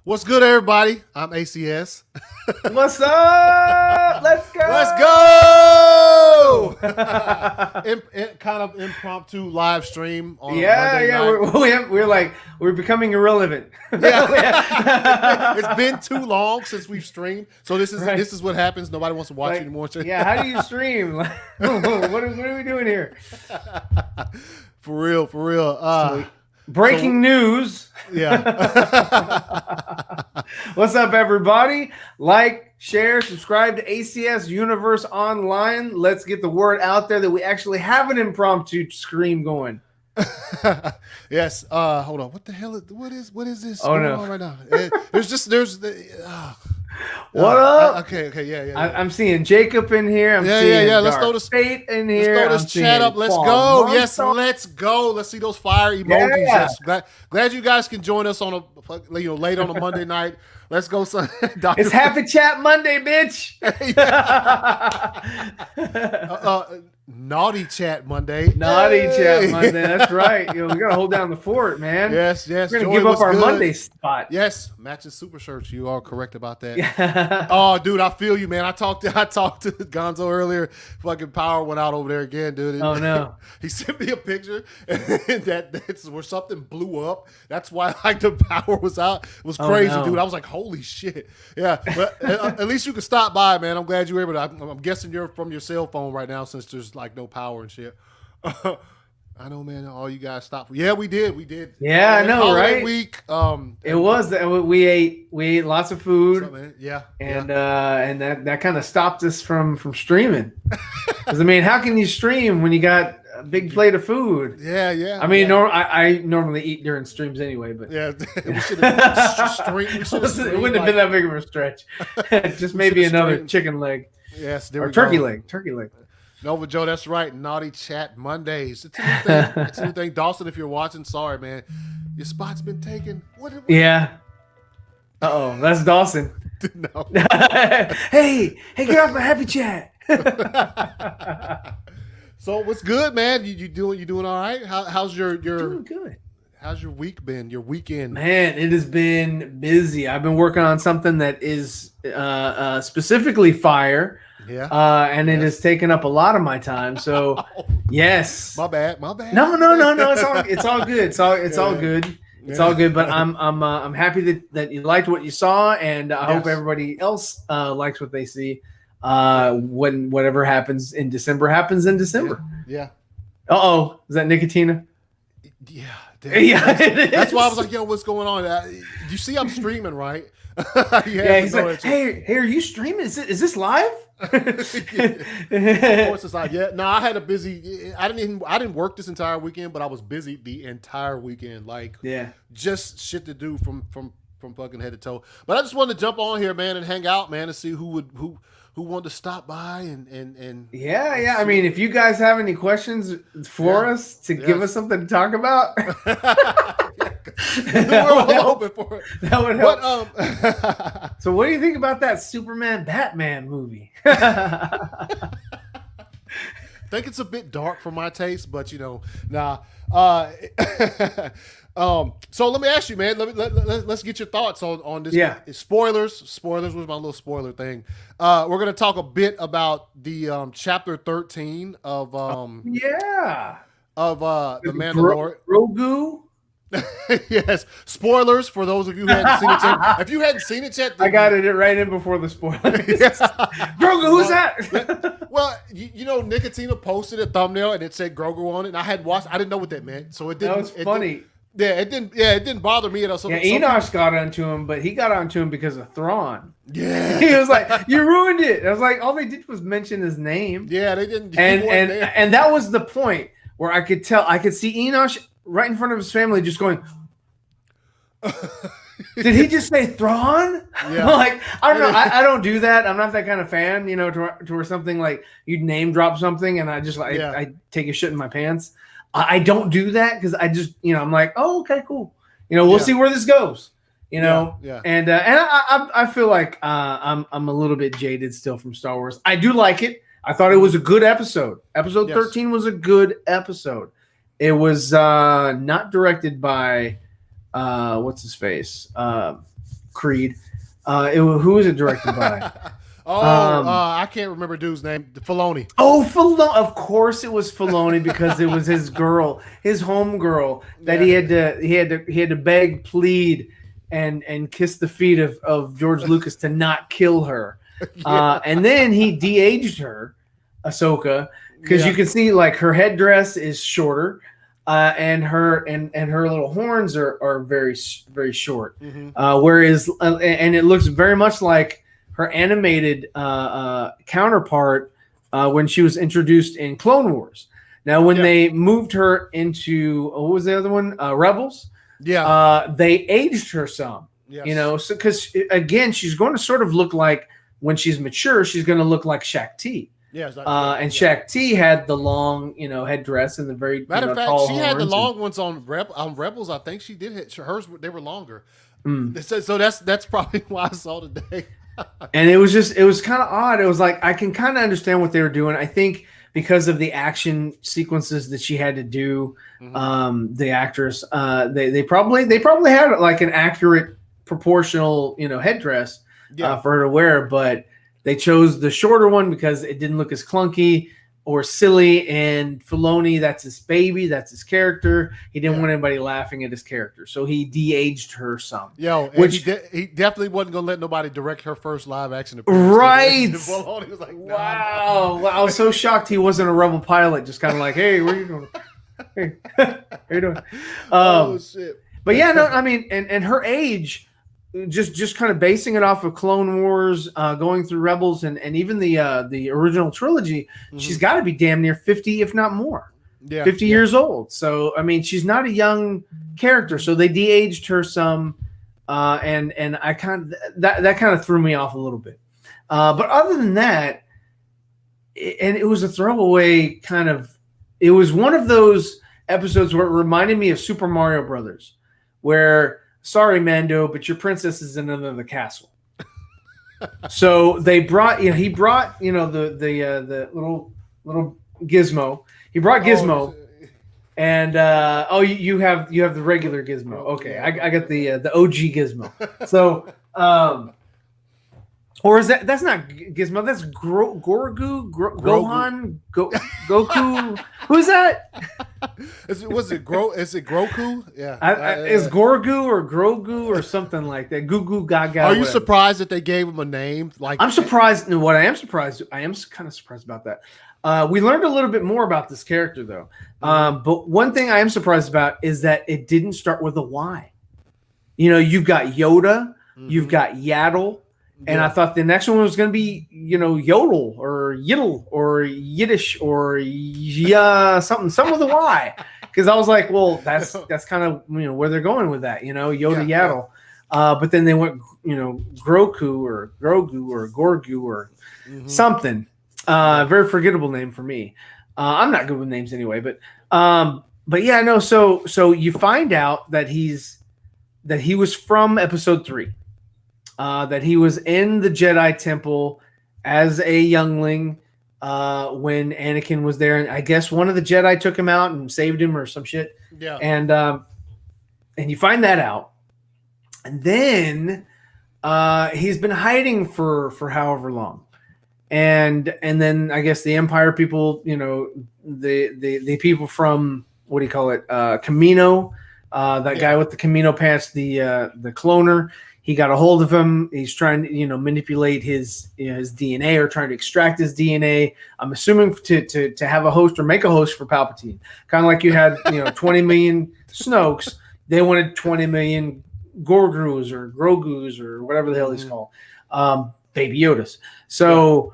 What's good, everybody? I'm ACS. What's up? Let's go. Let's go. Kind of impromptu live stream on Monday night. We're becoming irrelevant. Yeah. It's been too long since we've streamed, so this is what happens. Nobody wants to watch anymore. Yeah, how do you stream? What are we doing here? For real. Breaking news. Yeah. What's up, everybody? Like, share, subscribe to ACS Universe Online. Let's get the word out there that we actually have an impromptu stream going. Yes. Hold on. What the hell? What is this? Oh no! Right now? What up? Okay. Yeah. I'm seeing Jacob in here. I'm seeing Let's throw this Fate in here. Let's throw this chat up. Let's go. Yes, let's go. Let's see those fire emojis. Yeah. Yes. Glad you guys can join us on late on a Monday night. Let's go, son. It's Happy Chat Monday, bitch. Naughty Chat Monday. Naughty Chat Monday. That's right. We gotta hold down the fort, man. Yes. We're gonna give up our Monday spot. Yes, matching super shirts. You are correct about that. Yeah. Oh, dude, I feel you, man. I talked to Gonzo earlier. Fucking power went out over there again, dude. Oh no. He sent me a picture and that's where something blew up. That's why the power was out. It was crazy, dude. I was like, holy shit. Yeah, but at least you can stop by, man. I'm glad you were able to. I'm guessing you're from your cell phone right now since there's no power and shit. I know, man. All you guys stopped. Yeah, we did. Yeah, I know, right? Week. It was. We ate lots of food. Yeah. And that kind of stopped us from streaming. Because how can you stream when you got a big plate of food? Yeah. I normally eat during streams anyway, but yeah, we should have streamed. It wouldn't have been that big of a stretch. Just maybe another chicken leg. Yes, or turkey leg. Turkey leg. Nova Joe, that's right. Naughty Chat Mondays. It's a new thing. It's a new thing. Dawson, if you're watching, sorry, man. Your spot's been taken. What? Yeah. Uh-oh, that's Dawson. No. Hey, get off my Happy Chat. So what's good, man? You doing all right? How's your doing good. How's your week been? Your weekend? Man, it has been busy. I've been working on something that is specifically fire. Yeah. And it has taken up a lot of my time. So, yes. My bad. No. It's all good. It's all good. It's all good. But I'm happy that you liked what you saw, and I hope everybody else likes what they see. When whatever happens in December happens in December. Yeah. Uh-oh. Is that Nicotina? Yeah. Yeah, that's why I was like, yo, what's going on? You see I'm streaming, right? He's like, hey, are you streaming? Is this live? Of course it's live. Yeah. No, I had a busy. I didn't work this entire weekend, but I was busy the entire weekend. Just shit to do from fucking head to toe. But I just wanted to jump on here, man, and hang out, man, and see who wanted to stop by and yeah. If you guys have any questions for us to give us something to talk about. That would help. So what do you think about that Superman Batman movie? I think it's a bit dark for my taste, but nah. So let me ask you, man. Let's get your thoughts on this. Yeah. Spoilers was my little spoiler thing. We're gonna talk a bit about the chapter 13 of the Mandalorian. Grogu. Yes, spoilers for those of you who hadn't seen it yet. If you hadn't seen it yet, I got it right in before the spoilers. Grogu, who's that? Well, Nicotina posted a thumbnail and it said Grogu on it, and I had watched. I didn't know what that meant, so it didn't. That was funny. It didn't bother me at all. Enosh got onto him, but he got onto him because of Thrawn. Yeah, he was like, "You ruined it." I was like, all they did was mention his name. Yeah, they didn't. And that was the point where I could see Enosh right in front of his family, just going, did he just say Thrawn? Yeah. I don't know. I don't do that. I'm not that kind of fan, to where something like you'd name drop something and I just I take a shit in my pants. I don't do that because I just, I'm like, oh, okay, cool. We'll see where this goes. Yeah. And I feel like I'm a little bit jaded still from Star Wars. I do like it. I thought it was a good episode. Episode 13 was a good episode. It was not directed by what's his face? Creed. Who was it directed by? I can't remember dude's name. Filoni. Oh, Filoni. Of course, it was Filoni because it was his girl, his home girl that he had to beg, plead, and kiss the feet of George Lucas to not kill her. And then he de-aged her, Ahsoka, because you can see like her headdress is shorter, and her little horns are very very short. Whereas and it looks very much like her animated counterpart when she was introduced in Clone Wars. Now, when they moved her into what was the other one? Rebels. They aged her some. Yes. So because again, she's going to sort of look like when she's mature, she's going to look like Shaq T. And Shaq T had the long, headdress and the very matter of fact, tall she had the long ones on Rebels. I think she did hit hers. They were longer. So that's probably why I saw today. And it was kind of odd. It was like I can kind of understand what they were doing. I think because of the action sequences that she had to do, the actress, they probably had like an accurate proportional headdress for her to wear, but they chose the shorter one because it didn't look as clunky or silly. And Filoni, that's his baby, that's his character. He didn't want anybody laughing at his character, so he de-aged her some. Which he definitely wasn't gonna let nobody direct her first live action appearance. Right. Filoni was like, wow. I was so shocked he wasn't a Rebel pilot, just kind of like, hey, where you going? Hey, how you doing? Oh shit. But yeah, no, I mean, and her age. Just kind of basing it off of Clone Wars, going through Rebels, and even the original trilogy, she's got to be damn near 50, if not more. 50 years old. So I mean, she's not a young character. So they de-aged her some, and I kind of that kind of threw me off a little bit. But other than that, and it was a throwaway kind of. It was one of those episodes where it reminded me of Super Mario Brothers, where. Sorry, Mando, but your princess is in another castle. So they brought, he brought, the little Gizmo. He brought Gizmo, and you have the regular Gizmo. Okay, I got the OG Gizmo. So, or is that's not Gizmo? That's Goku. Goku. Who's that? Is it Grogu? Yeah. Is Gorgu or Grogu or something like that? Goo Goo Gaga. Are you surprised that they gave him a name? Like I'm surprised. And what I am kind of surprised about that. We learned a little bit more about this character though. But one thing I am surprised about is that it didn't start with a Y. You've got Yoda, you've got Yaddle. And I thought the next one was going to be, Yodel or Yiddle or Yiddish or something with a Y. Because I was like, well, that's kind of where they're going with that, Yoda Yaddle. But then they went, Grogu or Gorgu or something. Very forgettable name for me. I'm not good with names anyway, but yeah, no. So you find out that he was from Episode 3. That he was in the Jedi Temple as a youngling when Anakin was there, and I guess one of the Jedi took him out and saved him or some shit. Yeah, and you find that out, and then he's been hiding for however long, and then I guess the Empire people, the people from what do you call it, Camino, guy with the Camino pants, the cloner. He got a hold of him. He's trying to, manipulate his DNA or trying to extract his DNA. I'm assuming to have a host or make a host for Palpatine. Kind of like you had, 20 million Snokes. They wanted 20 million Gorgus or Grogus or whatever the hell he's called, Baby Yodas. So,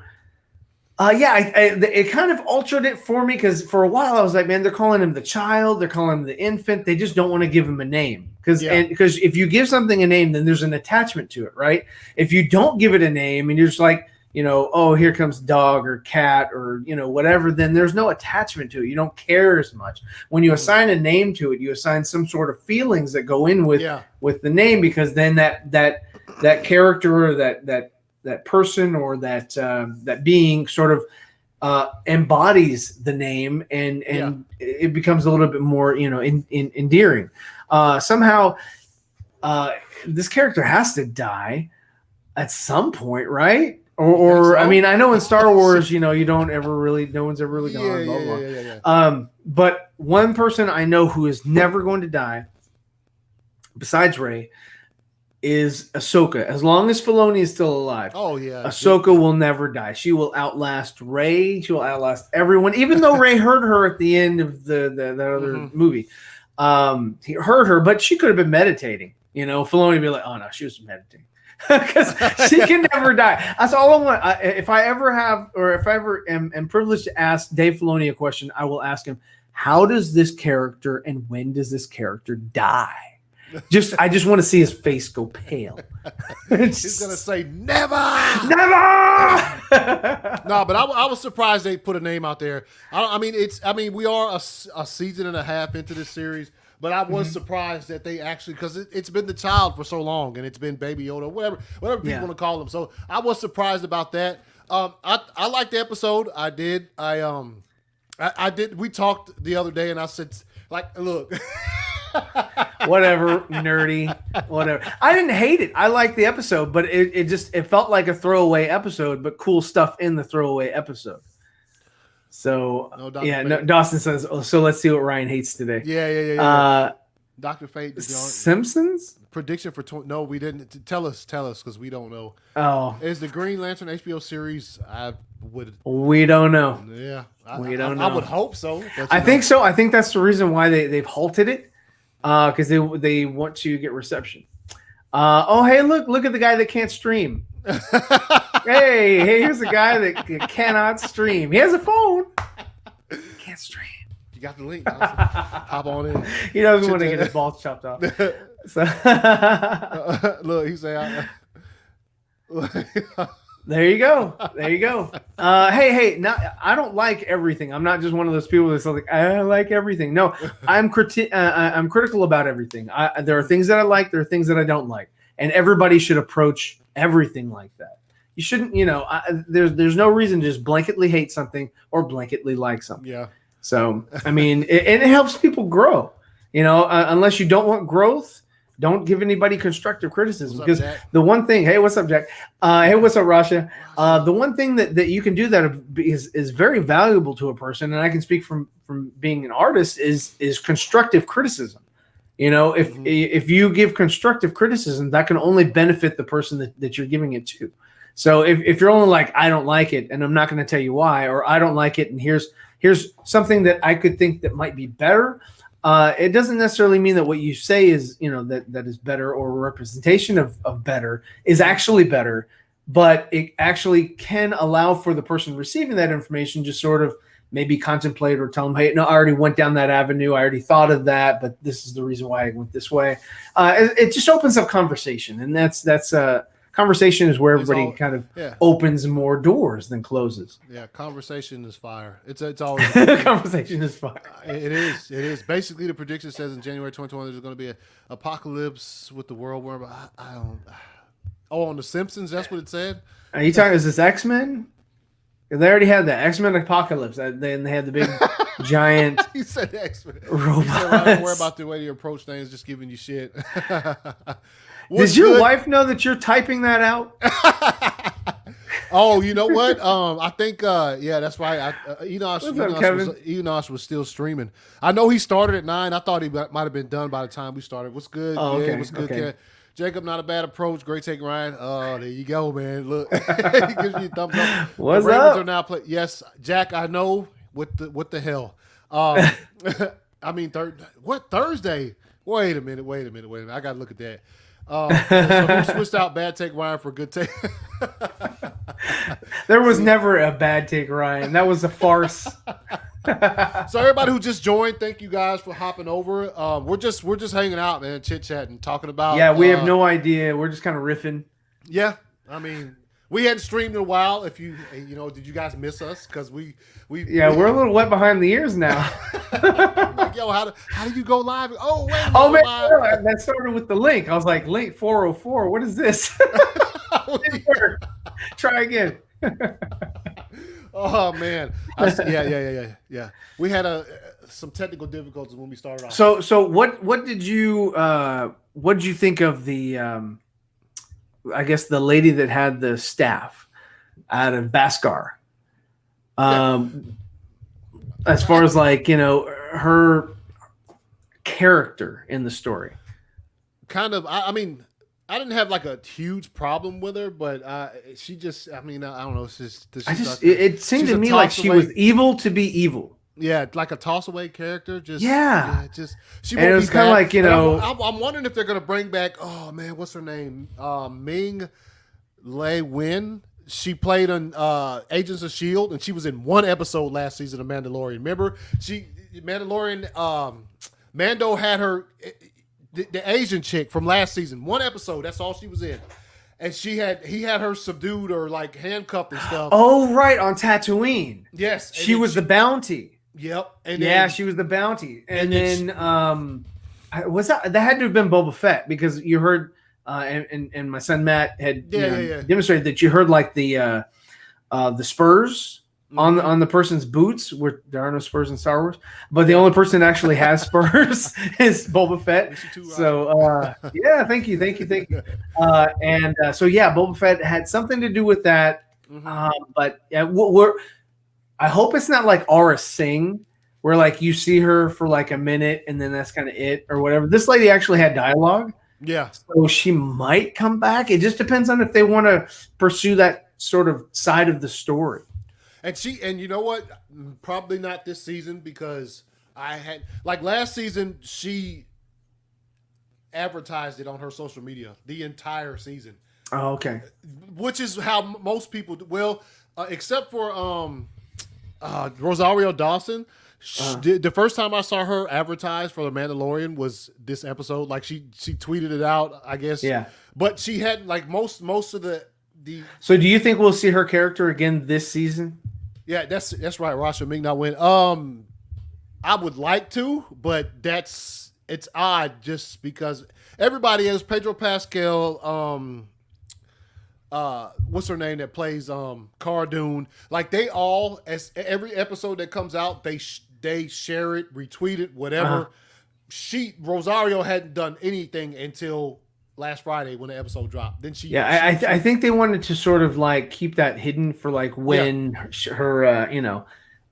it kind of altered it for me because for a while I was like, man, they're calling him the child. They're calling him the infant. They just don't want to give him a name. Because if you give something a name, then there's an attachment to it, right? If you don't give it a name and you're just like, oh, here comes dog or cat or, whatever, then there's no attachment to it. You don't care as much. When you assign a name to it, you assign some sort of feelings that go in with the name, because then that character or that person or that being sort of embodies the name and it becomes a little bit more, endearing. Somehow this character has to die at some point, right? Or I mean, I know in Star Wars, you don't ever really, no one's ever really gone. Blah, blah. Yeah. But one person I know who is never going to die, besides Rey, is Ahsoka. As long as Filoni is still alive, Ahsoka will never die. She will outlast Rey. She will outlast everyone. Even though Rey hurt her at the end of the other movie, he hurt her, but she could have been meditating. Filoni would be like, "Oh no, she was meditating." Because she can never die. That's all I want. If I ever am privileged to ask Dave Filoni a question, I will ask him, how does this character and when does this character die? I just want to see his face go pale. He's gonna say never. No, but I was surprised they put a name out there. I mean, we are a season and a half into this series. But I was surprised that they actually, because it's been the child for so long, and it's been Baby Yoda, whatever people want to call him. So I was surprised about that. I liked the episode. I did. I did. We talked the other day, and I said, like, look. Whatever, nerdy, whatever. I didn't hate it. I liked the episode, but it felt like a throwaway episode, but cool stuff in the throwaway episode. So Dawson says, so let's see what Ryan hates today. Yeah. Dr. Fate. Simpsons? Prediction for no, we didn't. Tell us, because we don't know. Oh. Is the Green Lantern HBO series? We don't know. Yeah. We don't know. I would hope so. I think so. I think that's the reason why they've halted it. Because they want to get reception. Hey, look at the guy that can't stream. hey, here's a guy that cannot stream. He has a phone. Can't stream. You got the link. Hop on in. He doesn't want to get his balls chopped off. So look, he said, There you go. Hey, I don't like everything. I'm not just one of those people that's like, I like everything. No, I'm critical about everything. There are things that I like. There are things that I don't like. And everybody should approach everything like that. You shouldn't, there's no reason to just blanketly hate something or blanketly like something. Yeah. So, I mean, it helps people grow, unless you don't want growth. Don't give anybody constructive criticism, because the one thing, hey, what's up, Jack? Hey, what's up, Rasha? The one thing that you can do that is very valuable to a person, and I can speak from being an artist, is constructive criticism. If you give constructive criticism, that can only benefit the person that you're giving it to. So if you're only like, I don't like it, and I'm not going to tell you why, or I don't like it, and here's something that I could think that might be better. It doesn't necessarily mean that what you say is, that is better, or a representation of better is actually better, but it actually can allow for the person receiving that information to sort of maybe contemplate or tell them, hey, no, I already went down that avenue. I already thought of that, but this is the reason why I went this way. It just opens up conversation, and that's conversation is where everybody kind of opens more doors than closes. Yeah, conversation is fire. It's always conversation is fire. It is. Basically, the prediction says in January 2020 there's going to be an apocalypse with the world war. I don't. Oh, on The Simpsons, that's what it said. Are you talking? Is this X-Men? They already had the X-Men apocalypse. Then they had the big giant. You said X-Men. Robots. I don't worry about the way you approach things. Just giving you shit. Does your wife know that you're typing that out? Oh, you know what? I think, that's right. Enosh was still streaming. I know he started at 9. I thought he might have been done by the time we started. What's good? Oh, okay. What's good? Okay. Jacob, not a bad approach. Great take, Ryan. Oh, there you go, man. Look, he gives me a thumbs up. What's the Ravens up? Are now yes, Jack. I know. What the hell? I mean, Thursday? Wait a minute. I gotta look at that. So we switched out bad take Ryan for good take. There was never a bad take Ryan. That was a farce. So everybody who just joined, thank you guys for hopping over. We're just hanging out, man, chit chatting, talking about. Yeah, we have no idea. We're just kind of riffing. Yeah, I mean, we hadn't streamed in a while. If you did you guys miss us? Because we're a little wet behind the ears now. Like, yo, how do you go live? Oh wait, man, that started with the link. I was like, link 404. What is this? Try again. Oh man, yeah. We had some technical difficulties when we started off. So what did you what did you think of the? I guess the lady that had the staff out of Baskar. As far as like her character in the story. Kind of. I mean, I didn't have like a huge problem with her, but she just. I mean, I don't know. It seemed to me like she was evil to be evil. Yeah, like a toss away character. Just she. And it was kind of like I'm wondering if they're gonna bring back. Oh man, what's her name? Ming Lei Wen. She played on Agents of S.H.I.E.L.D. and she was in one episode last season of Mandalorian. Remember, Mando had her, the Asian chick from last season. One episode, that's all she was in. And he had her subdued or like handcuffed and stuff. Oh, right, on Tatooine. Yes. She was the bounty. Yep. She was the bounty. And then was that had to have been Boba Fett, because you heard and my son Matt had demonstrated that you heard like the spurs on the person's boots, where there are no spurs in Star Wars, but the only person that actually has spurs is Boba Fett. So thank you. So Boba Fett had something to do with that. But I hope it's not like Aura Singh, where like you see her for like a minute and then that's kind of it or whatever. This lady actually had dialogue. Yeah. So she might come back. It just depends on if they want to pursue that sort of side of the story. And you know what? Probably not this season, because I had like last season she advertised it on her social media the entire season. Oh, okay. Which is how most people do. Well, except for Rosario Dawson. The first time I saw her advertised for The Mandalorian was this episode. Like she tweeted it out, I guess. Yeah. But she had like most of the. So do you think we'll see her character again this season? Yeah, that's right. Rasha Ming not win. I would like to, but it's odd just because everybody is Pedro Pascal. What's her name that plays Cara Dune? Like they all, as every episode that comes out, they share it, retweet it, whatever. Rosario hadn't done anything until last Friday when the episode dropped. Then I think they wanted to sort of like keep that hidden for like when her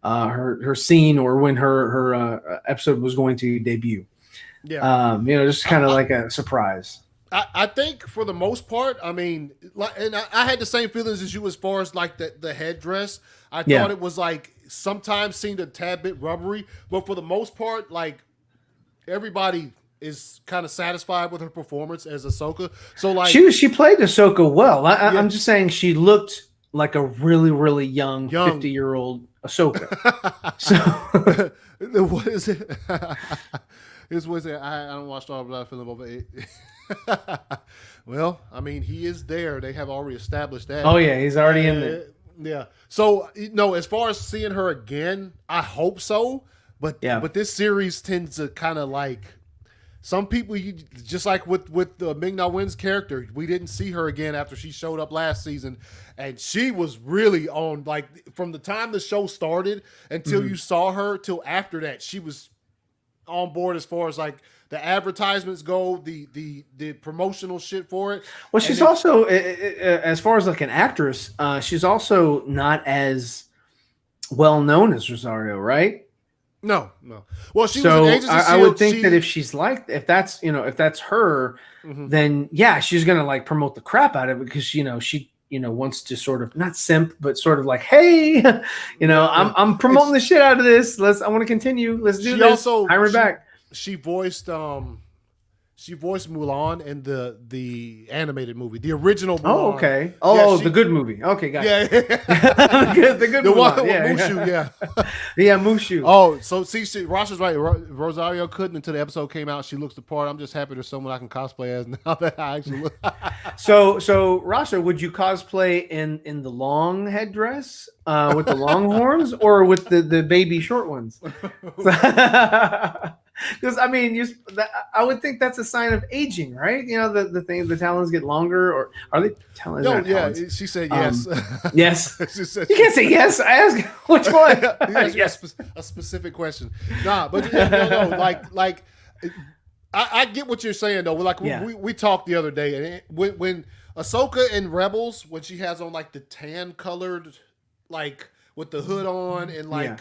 her scene or when her episode was going to debut. Yeah, just kind of like a surprise. I think for the most part, I mean, and I had the same feelings as you as far as like the headdress. I thought it was like sometimes seemed a tad bit rubbery, but for the most part, like everybody is kind of satisfied with her performance as Ahsoka. So like she played Ahsoka well. I'm just saying she looked like a really, really young 50-year-old Ahsoka. So what is it? I don't watch Star Wars. Feeling over 8. Well, I mean, he is there. They have already established that. Oh yeah, he's already in there. Yeah. So as far as seeing her again, I hope so. But this series tends to kind of like some people. Just like with the Ming-Na Wen's character, we didn't see her again after she showed up last season, and she was really on like from the time the show started until you saw her till after that, she was on board as far as like the advertisements go, the promotional shit for it. Well, she's also, as far as like an actress, she's also not as well known as Rosario, right? No. Well, she was an Agents of S.H.I.E.L.D. I would think that if that's her, then she's gonna like promote the crap out of it, because she wants to sort of not simp, but sort of like, hey, I'm promoting the shit out of this. I want to continue. Let's do this. Also, hire back. She voiced Mulan in the animated movie, the original Mulan. Oh, okay. Oh, the good movie. Okay, got it. the good the Mulan. One with Mushu, yeah, Mushu. Oh, so see, Ross is right. Rosario couldn't until the episode came out. She looks the part. I'm just happy there's someone I can cosplay as now that I actually look. So Rasha, would you cosplay in the long headdress with the long horns, or with the baby short ones? Because I mean, I would think that's a sign of aging, right? The talons get longer, or are they talons? No, talons? She said yes. Yes. Said you can't say yes. I asked which one. Yes. A specific question. Nah, but no, like I get what you're saying though. Like we talked the other day, and when Ahsoka in Rebels, when she has on like the tan colored, like with the hood on, and like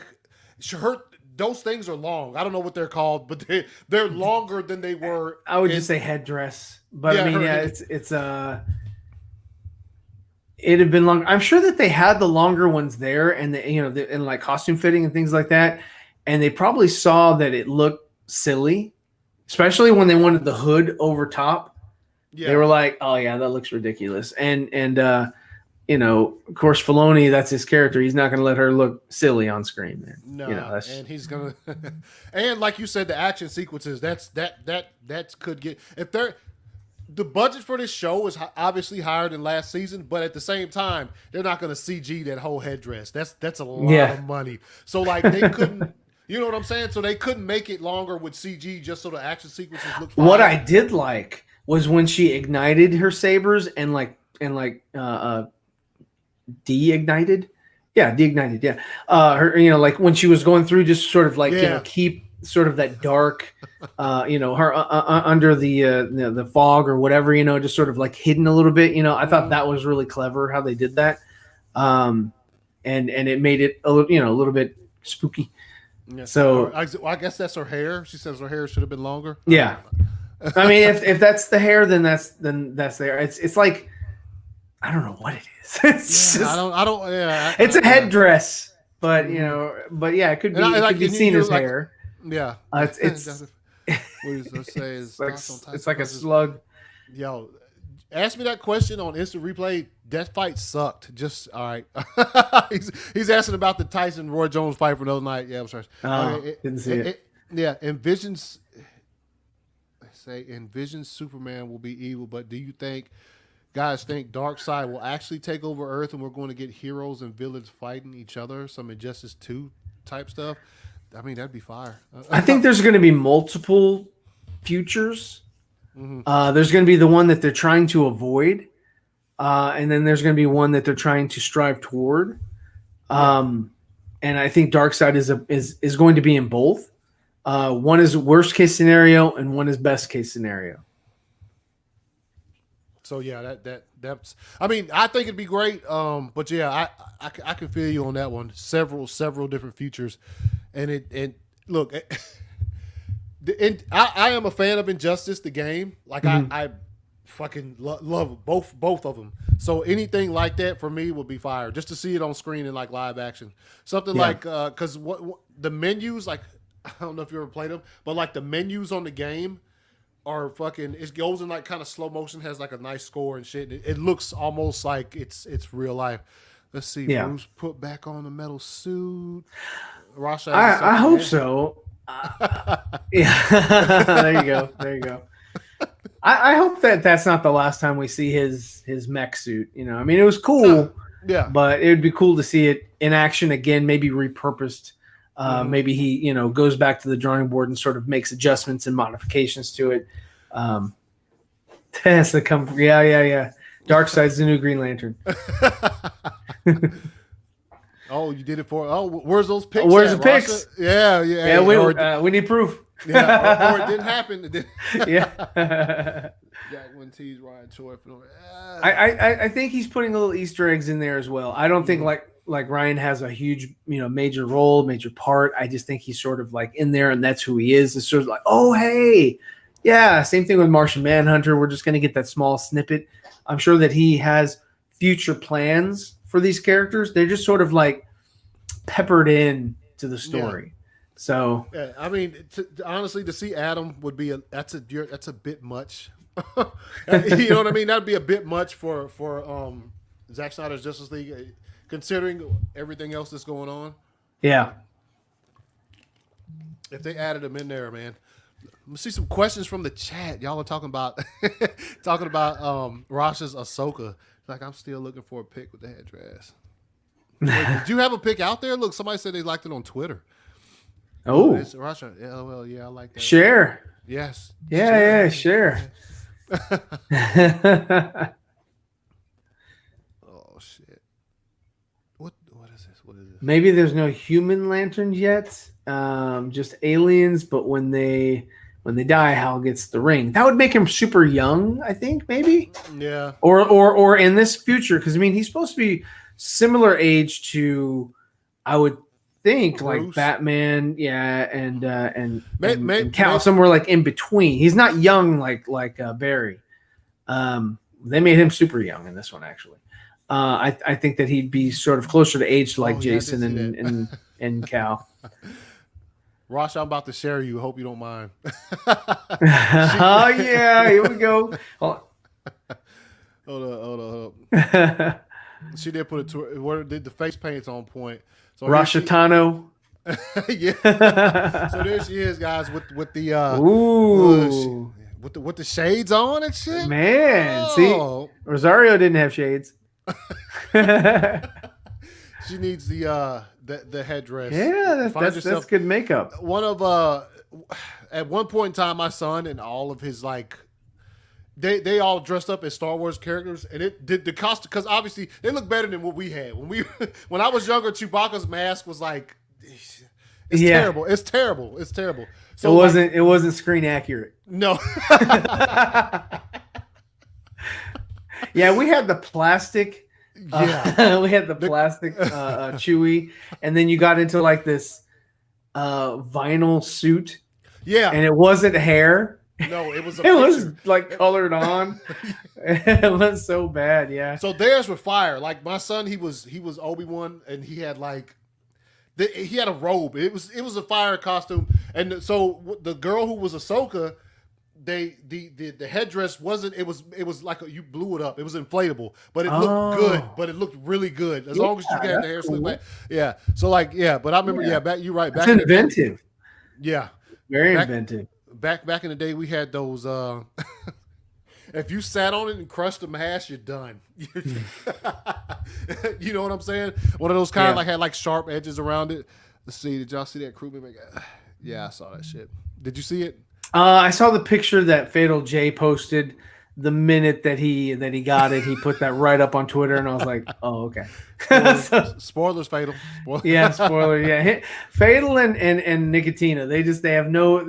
those things are long. I don't know what they're called, but they're longer than they were. I would just say headdress, but I mean, it's it'd have been long. I'm sure that they had the longer ones there, and and like costume fitting and things like that, and they probably saw that it looked silly, especially when they wanted the hood over top. Yeah. They were like, "Oh yeah, that looks ridiculous," and of course, Filoni, that's his character. He's not going to let her look silly on screen, man. No, and he's going to, and like you said, the action sequences. That could get if they're. The budget for this show is obviously higher than last season, but at the same time, they're not going to CG that whole headdress. That's a lot of money. So like they couldn't, you know what I'm saying? So they couldn't make it longer with CG just so the action sequences look fine. What I did like was when she ignited her sabers and de-ignited. Yeah, de-ignited. Yeah. Her, like when she was going through, just sort of like, keep sort of that dark, her under the fog or whatever, just sort of like hidden a little bit. I thought that was really clever how they did that. And it made it a little bit spooky. Yeah. So I guess that's her hair. She says her hair should have been longer. Yeah. I mean, if that's the hair, then that's there. It's like, I don't know what it is. It's just, I don't. Yeah, it's a headdress, but it could be seen as hair. Yeah, it's what does it say? It's like a slug. Yo, ask me that question on instant replay. That fight sucked. Just all right. he's asking about the Tyson Roy Jones fight from the other night. Yeah, I'm sorry. Didn't see it. Yeah, envisions Superman will be evil, but do you guys think Darkseid will actually take over Earth and we're going to get heroes and villains fighting each other? Some Injustice 2 type stuff? I mean, that'd be fire. I think there's going to be multiple futures. Mm-hmm. There's going to be the one that they're trying to avoid. And then there's going to be one that they're trying to strive toward. And I think Darkseid is going to be in both. One is worst case scenario and one is best case scenario. So yeah, that's. I mean, I think it'd be great. But yeah, I can feel you on that one. Several different futures, and look, I am a fan of Injustice, the game. Like I fucking love both of them. So anything like that for me would be fire. Just to see it on screen in like live action, something like because what the menus, like I don't know if you ever played them, but like the menus on the game are fucking. It goes in like kind of slow motion, has like a nice score and shit. It looks almost like it's real life. Let's see. Yeah. Bruce put back on the metal suit. Rasha, I hope so. Yeah, there you go. I hope that's not the last time we see his mech suit. I mean, it was cool. Yeah, but it would be cool to see it in action again, maybe repurposed. Maybe he, goes back to the drawing board and sort of makes adjustments and modifications to it. That's the comfort. Yeah. Darkseid's the new Green Lantern. Oh, you did it for? Oh, where's those pics? Where's the pics? Yeah. We need proof. Yeah, or it didn't happen. Yeah. Jack One T's Ryan Choi. I think he's putting little Easter eggs in there as well. I don't think like Ryan has a huge, major role, major part. I just think he's sort of like in there and that's who he is. It's sort of like, oh, hey. Yeah, same thing with Martian Manhunter. We're just going to get that small snippet. I'm sure that he has future plans for these characters. They're just sort of like peppered in to the story. Yeah. So, yeah, I mean, honestly, to see Adam would be that's a bit much. You know what I mean? That'd be a bit much for Zack Snyder's Justice League. Considering everything else that's going on. Yeah. If they added him in there, man. Let me see some questions from the chat. Y'all are talking about Rasha's Ahsoka. Like, I'm still looking for a pic with the headdress. Wait, did you have a pic out there? Look, somebody said they liked it on Twitter. Oh. Rasha. Yeah, well, yeah, I like that. Share. Yes. Share. Maybe there's no human lanterns yet, just aliens. But when they when they die, Hal gets the ring. That would make him super young, I think, maybe. Yeah. Or in this future, because I mean, he's supposed to be similar age to, I would think, Bruce. like Batman, and May- Cal, somewhere like in between. He's not young like Barry. They made him super young in this one, actually. I think that he'd be sort of closer to age to like Jason and Cal. Rosh, I'm about to share you. Hope you don't mind. Oh yeah, here we go. Hold on. She did put did the face paint's on point. So Rashatano. Yeah. So there she is, guys, with the with the shades on and shit. Man, see, Rosario didn't have shades. She needs the headdress. Yeah, that's good makeup. One of at one point in time, my son and all of his they all dressed up as Star Wars characters, and it did the costume, because obviously they look better than what we had when I was younger. Chewbacca's mask was like, it's terrible. It's terrible. It's terrible. So it wasn't screen accurate. No. Yeah, we had the plastic. Yeah, we had the plastic Chewie, and then you got into like this vinyl suit. Yeah, and it wasn't hair. No, it was. It was like colored on. It was so bad. Yeah. So theirs were fire. Like my son, he was Obi-Wan, and he had he had a robe. It was a fire costume, and so the girl who was Ahsoka, the headdress wasn't. It was like you blew it up. It was inflatable, but it looked good. But it looked really good as long as you got the hair slicked back. Yeah. So but I remember. Yeah, back. You're right. Back it's inventive. Yeah. Very inventive. Back in the day, we had those. If you sat on it and crushed the mash, you're done. You know what I'm saying? One of those kind of had sharp edges around it. Let's see. Did y'all see that crewman? Yeah, I saw that shit. Did you see it? I saw the picture that Fatal J posted the minute that he got it. He put that right up on Twitter, and I was like, oh, okay. Spoilers, Fatal. Yeah, spoiler. Yeah, Fatal and Nicotina. They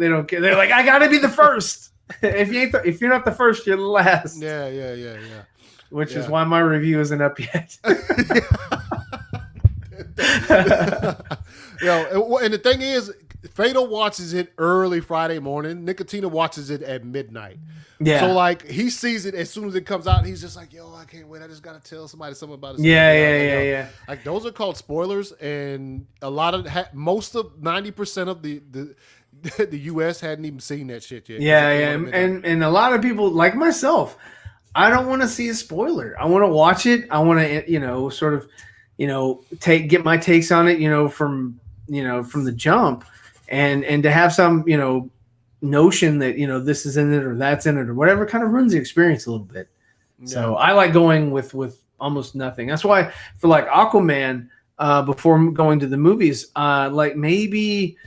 don't care. They're like, I gotta be the first. If you're not the first, you're the last. Yeah. Which is why my review isn't up yet. And the thing is, Fatal watches it early Friday morning. Nicotina watches it at midnight. Yeah. So he sees it as soon as it comes out, and he's just like, "Yo, I can't wait. I just gotta tell somebody something about it." Yeah. Like those are called spoilers, and most of 90% of the U.S. hadn't even seen that shit yet. Yeah. And a lot of people like myself, I don't want to see a spoiler. I want to watch it. I want to sort of get my takes on it from the jump. And to have some, notion that, this is in it or that's in it or whatever kind of ruins the experience a little bit. Yeah. So I like going with almost nothing. That's why for Aquaman, before going to the movies, maybe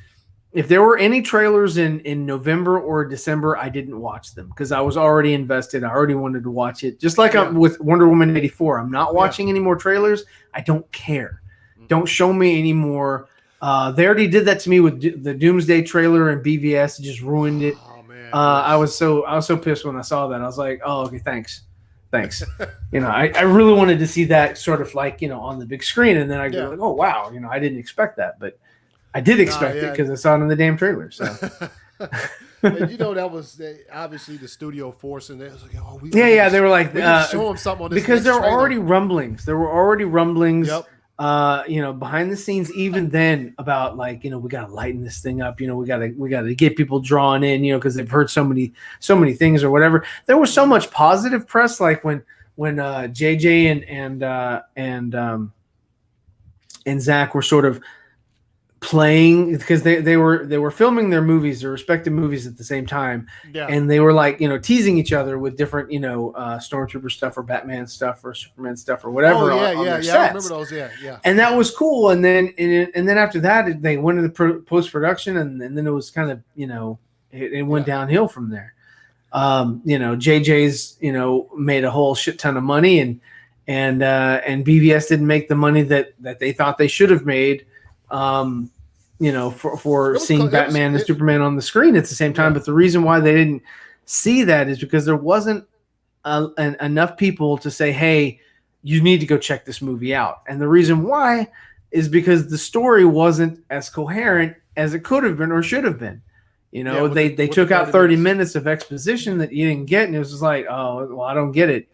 if there were any trailers in November or December, I didn't watch them because I was already invested. I already wanted to watch it. Just like I'm with Wonder Woman 84. I'm not watching any more trailers. I don't care. Don't show me any more. They already did that to me with the Doomsday trailer and BVS. It just ruined it. Oh man! I was so pissed when I saw that. I was like, oh, okay, thanks. I really wanted to see that sort of on the big screen, and then I go like, oh wow, I didn't expect that, but I did expect it because I saw it in the damn trailer. So. And that was obviously the studio forcing. They was like, oh, they were like, show them something on this because there were trailer. already rumblings. Yep. Behind the scenes, even then, about we gotta lighten this thing up. We gotta get people drawn in. Because they've heard so many things or whatever. There was so much positive press, like when JJ and Zach were sort of playing because they were filming their respective movies at the same time, and they were teasing each other with different Stormtrooper stuff or Batman stuff or Superman stuff or whatever. I remember those. And that was cool. And then after that, they went into post production, and then it was kind of it went downhill from there. JJ's made a whole shit ton of money, and BVS didn't make the money that they thought they should have made. for seeing Batman and Superman on the screen at the same time. But the reason why they didn't see that is because there wasn't enough people to say, hey, you need to go check this movie out. And the reason why is because the story wasn't as coherent as it could have been or should have been. They took out 30 minutes of exposition that you didn't get, and it was just like, oh, well, I don't get it.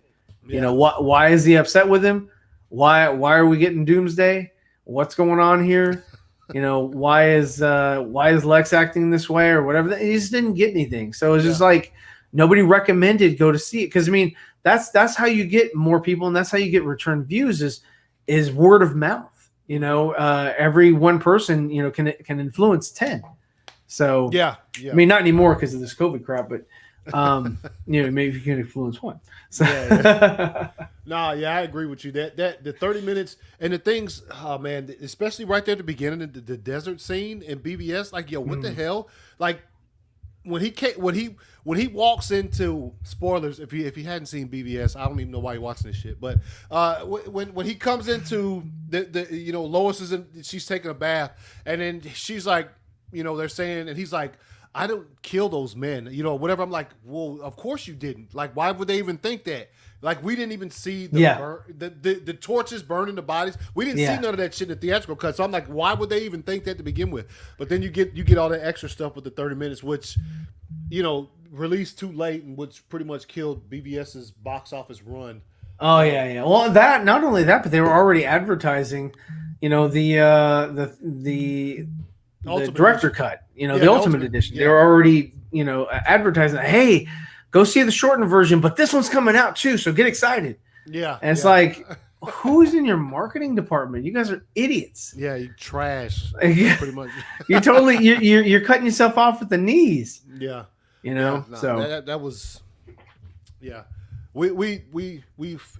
Yeah. Why is he upset with him? Why are we getting Doomsday? What's going on here? Why is Lex acting this way or whatever? He just didn't get anything. So it was just like nobody recommended go to see it, because I mean that's how you get more people, and that's how you get return views is word of mouth. Every one person can influence 10. So yeah. I mean, not anymore because of this COVID crap, but maybe you can influence one. So. I agree with you. That the 30 minutes and the things, oh man, especially right there at the beginning of the desert scene in BVS, like, yo, what the hell? Like when he walks into, spoilers if he hadn't seen BVS, I don't even know why you're watching this shit. But when he comes into the Lois is she's taking a bath, and then she's like, they're saying, and he's like, I don't kill those men, whatever. I'm like, well, of course you didn't. Like, why would they even think that? Like, we didn't even see the torches burning the bodies. We didn't see none of that shit in the theatrical cut. So I'm like, why would they even think that to begin with? But then you get all that extra stuff with the 30 minutes, which, released too late, and which pretty much killed BVS's box office run. Oh yeah. Well, that not only that, but they were already advertising, the director cut, the Ultimate Edition. Yeah. They were already, advertising, hey, go see the shortened version, but this one's coming out too, so get excited. Yeah. And it's like, who's in your marketing department? You guys are idiots. Yeah, you trash. Pretty much. You're totally you're cutting yourself off at the knees. Yeah. So that was, yeah. We've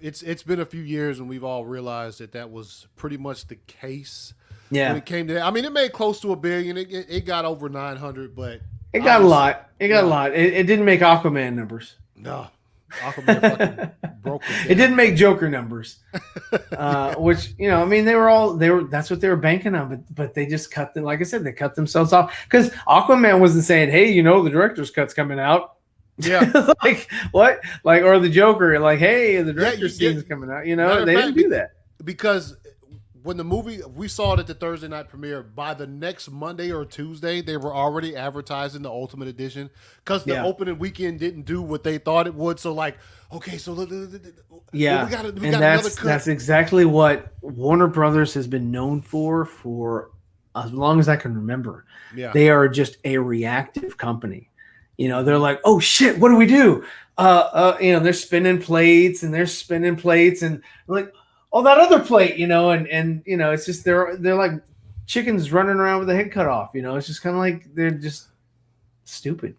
it's been a few years, and we've all realized that was pretty much the case. Yeah. When it came to that, I mean, it made close to $1 billion. It got over 900, but it got a lot. It got a lot. It didn't make Aquaman numbers. No, Aquaman fucking broke it. It didn't make Joker numbers, which I mean, they were that's what they were banking on, but they just cut them. Like I said, they cut themselves off because Aquaman wasn't saying, "Hey, the director's cut's coming out." Yeah, like what? Like, or the Joker, like, "Hey, the director's scene's coming out." They didn't do that because when the movie, we saw it at the Thursday night premiere, by the next Monday or Tuesday, they were already advertising the Ultimate Edition because the opening weekend didn't do what they thought it would. So like, okay, so we got another cut. That's exactly what Warner Brothers has been known for as long as I can remember. Yeah. They are just a reactive company. They're like, oh shit, what do we do? They're spinning plates and like, oh, that other plate, and it's just they're like chickens running around with their head cut off. It's just kind of like they're just stupid.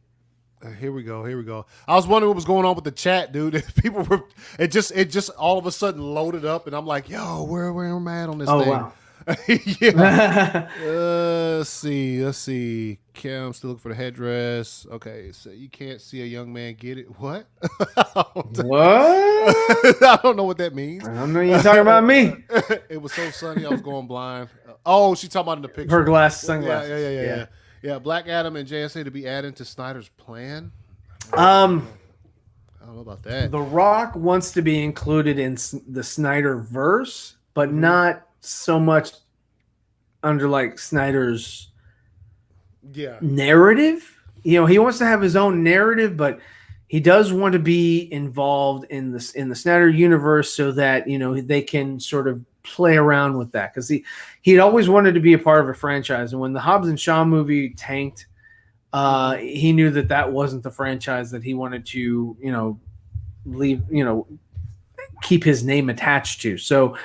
Here we go. I was wondering what was going on with the chat, dude. People were it just all of a sudden loaded up, and I'm like, yo, where am I at on this thing? Wow. Yeah. Let's see. Kim still looking for the headdress. Okay, so you can't see a young man get it. What? What? I don't know what that means. I don't know you're talking about me. It was so sunny, I was going blind. Oh, she's talking about in the picture. Her sunglasses. Yeah. Black Adam and JSA to be added to Snyder's plan. I don't know about that. The Rock wants to be included in the Snyderverse, but not so much under like Snyder's narrative. He wants to have his own narrative, but he does want to be involved in the Snyder universe so that they can sort of play around with that, because he'd always wanted to be a part of a franchise. And when the Hobbs and Shaw movie tanked, he knew that wasn't the franchise that he wanted to leave, keep his name attached to. So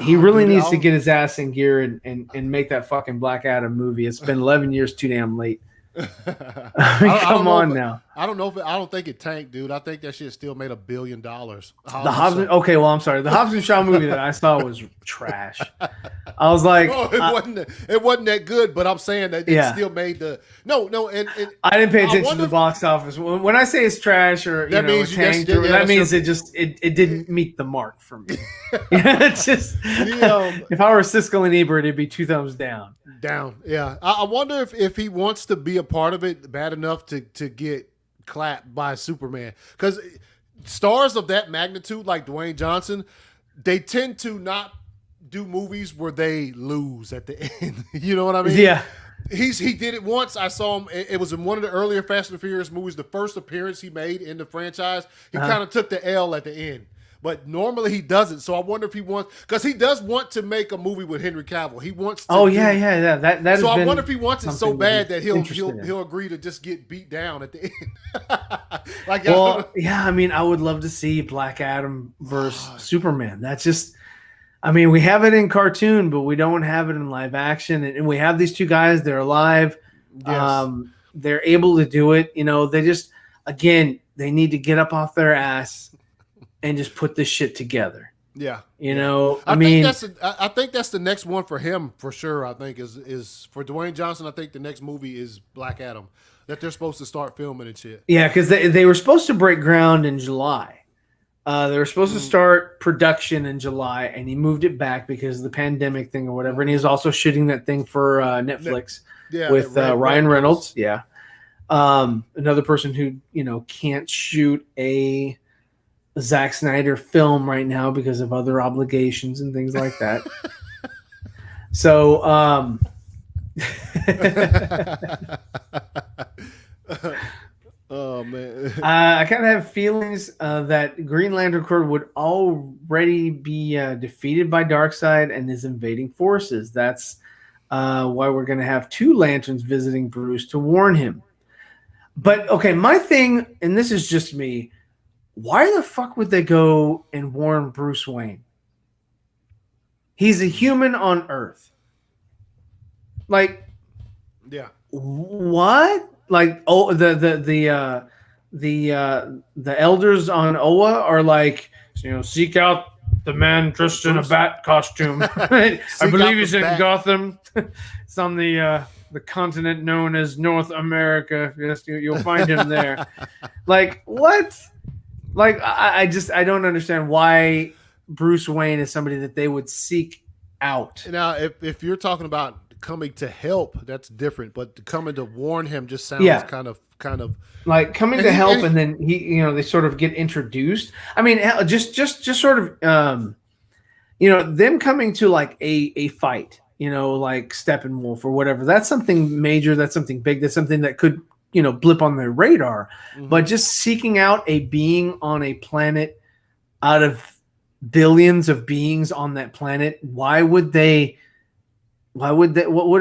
he really needs to get his ass in gear and make that fucking Black Adam movie. It's been 11 years too damn late. Come on now. I don't know I don't think it tanked, dude. I think that shit still made $1 billion. The Hobbs. Okay, well, I'm sorry. The Hobbs and Shaw movie that I saw was trash. I was like, it wasn't that good, but I'm saying that it still made the no. And I didn't pay attention to the box office. When I say it's trash or that means tanked, that means it didn't meet the mark for me. It's just if I were Siskel and Ebert, it'd be 2 thumbs down. Down, yeah. I wonder if he wants to be a part of it bad enough to get clapped by Superman, because stars of that magnitude like Dwayne Johnson, they tend to not do movies where they lose at the end. You know what I mean? Yeah. He did it once. I saw him. It was in one of the earlier Fast and Furious movies, the first appearance he made in the franchise. He kind of took the L at the end. But normally he doesn't. So I wonder if he wants, because he does want to make a movie with Henry Cavill. He wants to. Oh yeah. That. So I wonder if he wants it so bad that he'll agree to just get beat down at the end. I mean, I would love to see Black Adam versus Superman. That's just. I mean, we have it in cartoon, but we don't have it in live action. And we have these 2 guys. They're alive. Yes. They're able to do it. You know, they just, again, they need to get up off their ass and just put this shit together. Yeah. You know, I think that's the next one for him for sure. I think is for Dwayne Johnson. I think the next movie is Black Adam that they're supposed to start filming and shit. Yeah, because they were supposed to break ground in July. They were supposed to start production in July, and he moved it back because of the pandemic thing or whatever. And he's also shooting that thing for Netflix with Ryan Reynolds. Yeah. Another person who, can't shoot a Zack Snyder film right now because of other obligations and things like that. So, oh man, I kind of have feelings that Green Lantern Corps would already be defeated by Darkseid and his invading forces. That's why we're going to have 2 lanterns visiting Bruce to warn him. But okay, my thing, and this is just me. Why the fuck would they go and warn Bruce Wayne? He's a human on Earth. Like, yeah. What? Like, the elders on Oa are like, seek out the man dressed in a bat costume. I believe he's in Gotham. It's on the continent known as North America. Yes, you'll find him there. Like, what? Like, I don't understand why Bruce Wayne is somebody that they would seek out. Now, if you're talking about coming to help, that's different. But coming to warn him just sounds kind of like coming to help, and then they sort of get introduced. I mean, just sort of them coming to like a fight. Like Steppenwolf or whatever. That's something major. That's something big. That's something that could blip on their radar. Mm-hmm. But just seeking out a being on a planet out of billions of beings on that planet, what would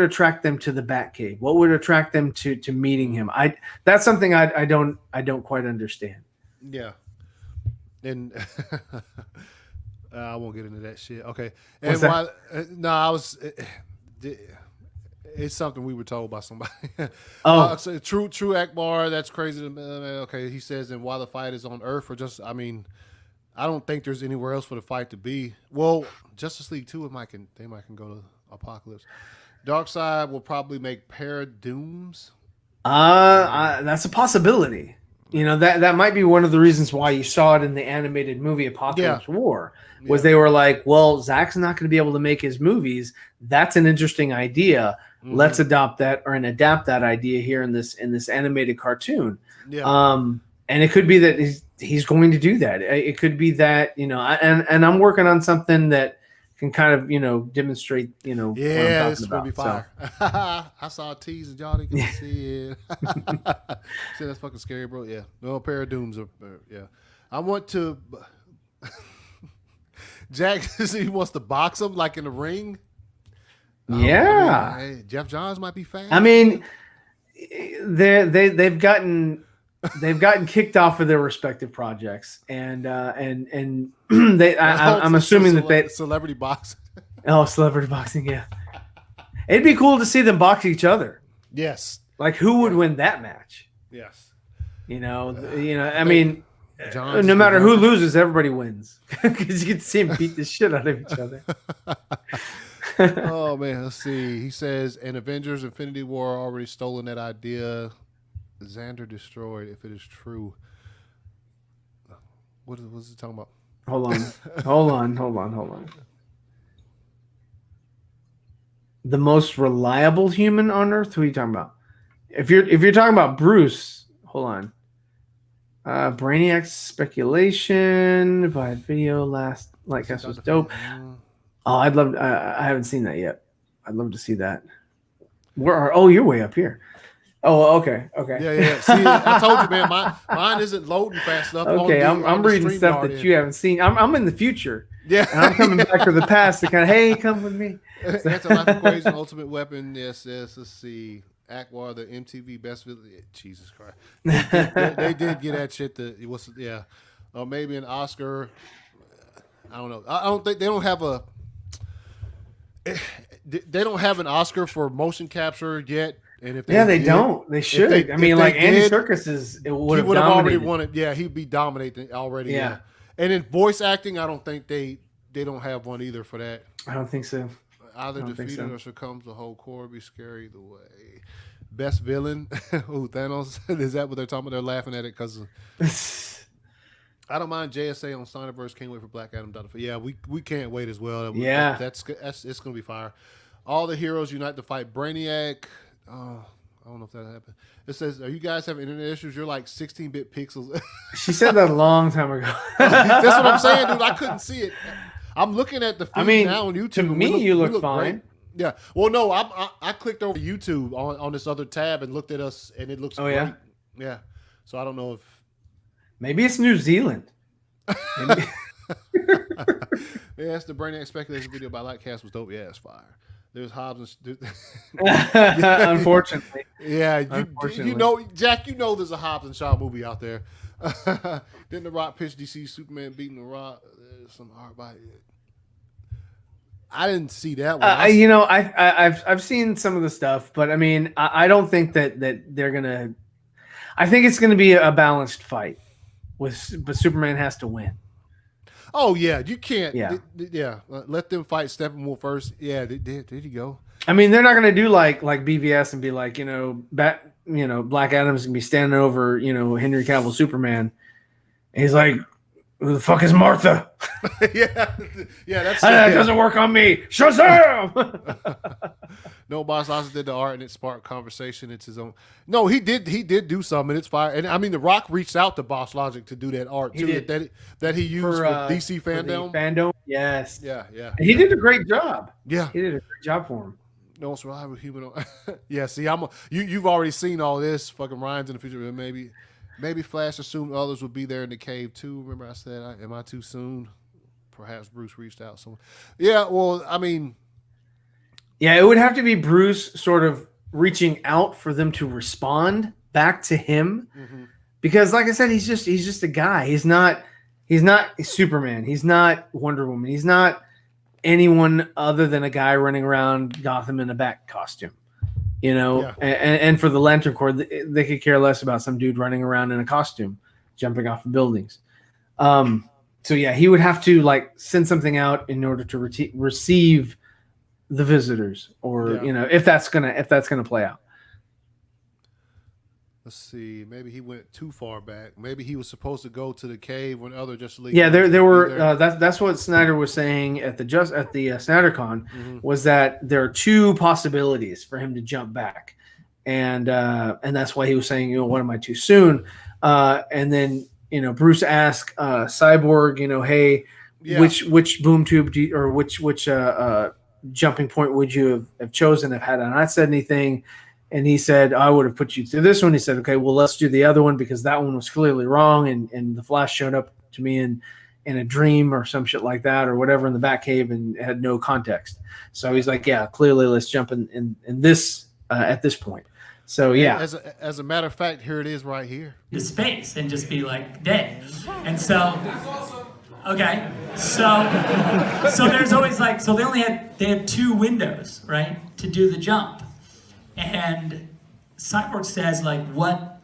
attract them to the Batcave? What would attract them to meeting him? That's something I don't quite understand. Yeah. And I won't get into that shit. Okay. And it's something we were told by somebody. So True Akbar, that's crazy. Okay, he says, and while the fight is on Earth, I don't think there's anywhere else for the fight to be. Well, Justice League 2, they might can go to Apocalypse. Darkseid will probably make Paradooms. That's a possibility. That might be one of the reasons why you saw it in the animated movie Apocalypse War. Was they were like, well, Zach's not going to be able to make his movies. That's an interesting idea. Mm-hmm. Let's adapt that idea here in this animated cartoon. Yeah. And it could be that he's going to do that. It could be that, and I'm working on something that can kind of, demonstrate, what I'm talking this about. Be fire. So. I saw a tease and y'all didn't get to see it. See, that's fucking scary, bro. Yeah. No, Paradooms. Yeah. I want to... Jack says he wants to box him like in the ring. Yeah. Hey, Jeff Johns might be fast. I mean, they've gotten kicked off of their respective projects, and they. I'm assuming that they celebrity boxing. Oh, celebrity boxing, yeah. It'd be cool to see them box each other. Yes. Like, who would win that match? Yes. I mean, John's no matter who loses, everybody wins because you get to see him beat the shit out of each other. Oh man, let's see. He says, "And Avengers: Infinity War already stolen that idea. Xander destroyed. If it is true, what is he talking about?" Hold on. The most reliable human on Earth? Who are you talking about? If you're talking about Bruce, hold on. Brainiac's speculation by video last Lightcast was dope. Oh, I haven't seen that yet. I'd love to see that. You're way up here. Oh, okay. Yeah. See, I told you, man, mine isn't loading fast enough. Okay, I'm reading stuff that you haven't seen. I'm in the future. Yeah. And I'm coming back to the past to kind of, hey, come with me. Anti-life equation, ultimate weapon. Yes. Let's see. Aqua, the MTV best video. Jesus Christ. They did get that shit. Maybe an Oscar. I don't know. I don't think they don't have a. They don't have an Oscar for motion capture yet. And if they don't. They should. Andy Serkis would have already won it. Yeah, he'd be dominating already. Yeah. And in voice acting, I don't think they don't have one either for that. I don't think so. Either defeated or succumbs the whole core. Be scary either way. Best villain. Ooh, Thanos. Is that what they're talking about? They're laughing at it because I don't mind JSA on Snyderverse. Can't wait for Black Adam. Yeah, we can't wait as well. Yeah, that's it's gonna be fire. All the heroes unite to fight Brainiac. I don't know if that happened. It says, "Are you guys having internet issues? You're like 16-bit pixels." She said that a long time ago. That's what I'm saying, dude. I couldn't see it. I'm looking at the feed now on YouTube. To me, you look fine. Great. Yeah. Well, no, I clicked over YouTube on this other tab and looked at us, and it looks great. Yeah? Yeah. So I don't know if maybe it's New Zealand. Yeah, it's the Brainiac speculation video by Lightcast was dope. Yeah, it's fire. There's Hobbs and unfortunately. Yeah, you know, Jack, there's a Hobbs and Shaw movie out there. Didn't The Rock pitch DC Superman beating The Rock? There's some art by it. I didn't see that one. I've seen some of the stuff, but I mean, I don't think that they're gonna. I think it's gonna be a balanced fight, but Superman has to win. Oh yeah, you can't. Yeah, let them fight Steppenwolf first. Yeah, there you go. I mean, they're not gonna do like BVS and be like, Black Adam's gonna be standing over, Henry Cavill Superman. And he's like, who the fuck is Martha? yeah, that doesn't work on me. Shazam! No, Boss Logic did the art and it sparked conversation. It's his own. No, he did do something. It's fire. And I mean, The Rock reached out to Boss Logic to do that art too. That he used for DC Fandom. Fandom, yes. Yeah. And he did a great job. Yeah, he did a great job for him. No survivor human. Yeah. See, you've already seen all this. Fucking Ryan's in the future. Maybe Flash assumed others would be there in the cave too. Remember I said, am I too soon? Perhaps Bruce reached out. Yeah, well, I mean. Yeah, it would have to be Bruce sort of reaching out for them to respond back to him. Mm-hmm. Because like I said, he's just a guy. He's not Superman. He's not Wonder Woman. He's not anyone other than a guy running around Gotham in a bat costume. Yeah. And for the Lantern Corps, they could care less about some dude running around in a costume, jumping off of buildings. So yeah, he would have to send something out in order to receive the visitors, or if that's gonna play out. Let's see. Maybe he went too far back. Maybe he was supposed to go to the cave when other Justice League. Yeah, there were. That's what Snyder was saying at the SnyderCon, mm-hmm. was that there are two possibilities for him to jump back, and that's why he was saying, what am I too soon? And then Bruce asked Cyborg, hey, which boom tube or which jumping point would you have chosen if had I not said anything? And he said, I would have put you through this one. He said, okay, well, let's do the other one because that one was clearly wrong. And the Flash showed up to me in a dream or some shit like that or whatever in the Batcave and had no context. So he's like, yeah, clearly let's jump in this at this point. So, yeah. As a matter of fact, here it is right here. The space and just be dead. And so, okay. So there's always so they had two windows, right, to do the jump. And Cyborg says, what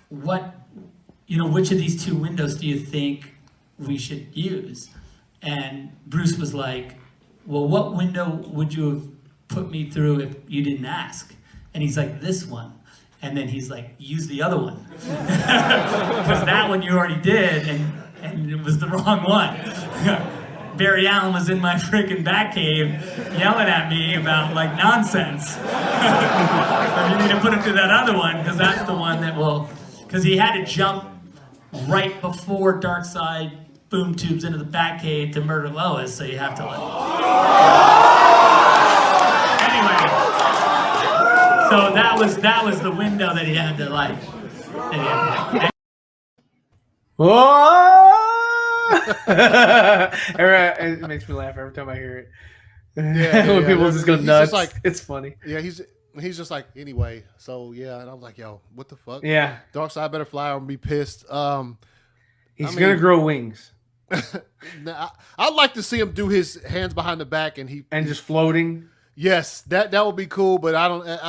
which of these two windows do you think we should use? And Bruce was like, well, what window would you have put me through if you didn't ask? And he's like, this one. And then he's like, use the other one. Because that one you already did, and it was the wrong one. Barry Allen was in my freaking Batcave yelling at me about like nonsense. You need to put him through that other one, because that's the one that will, because he had to jump right before Darkseid boom tubes into the Batcave to murder Lois, so you have to anyway. So that was the window that he had to like. Whoa! It makes me laugh every time I hear it. When people just go nuts, like, it's funny. Yeah, he's just like, anyway. So yeah, and I'm like, yo, what the fuck? Yeah, Darkseid better fly or be pissed. He's gonna grow wings. I'd like to see him do his hands behind the back and just floating. Yes, that would be cool, but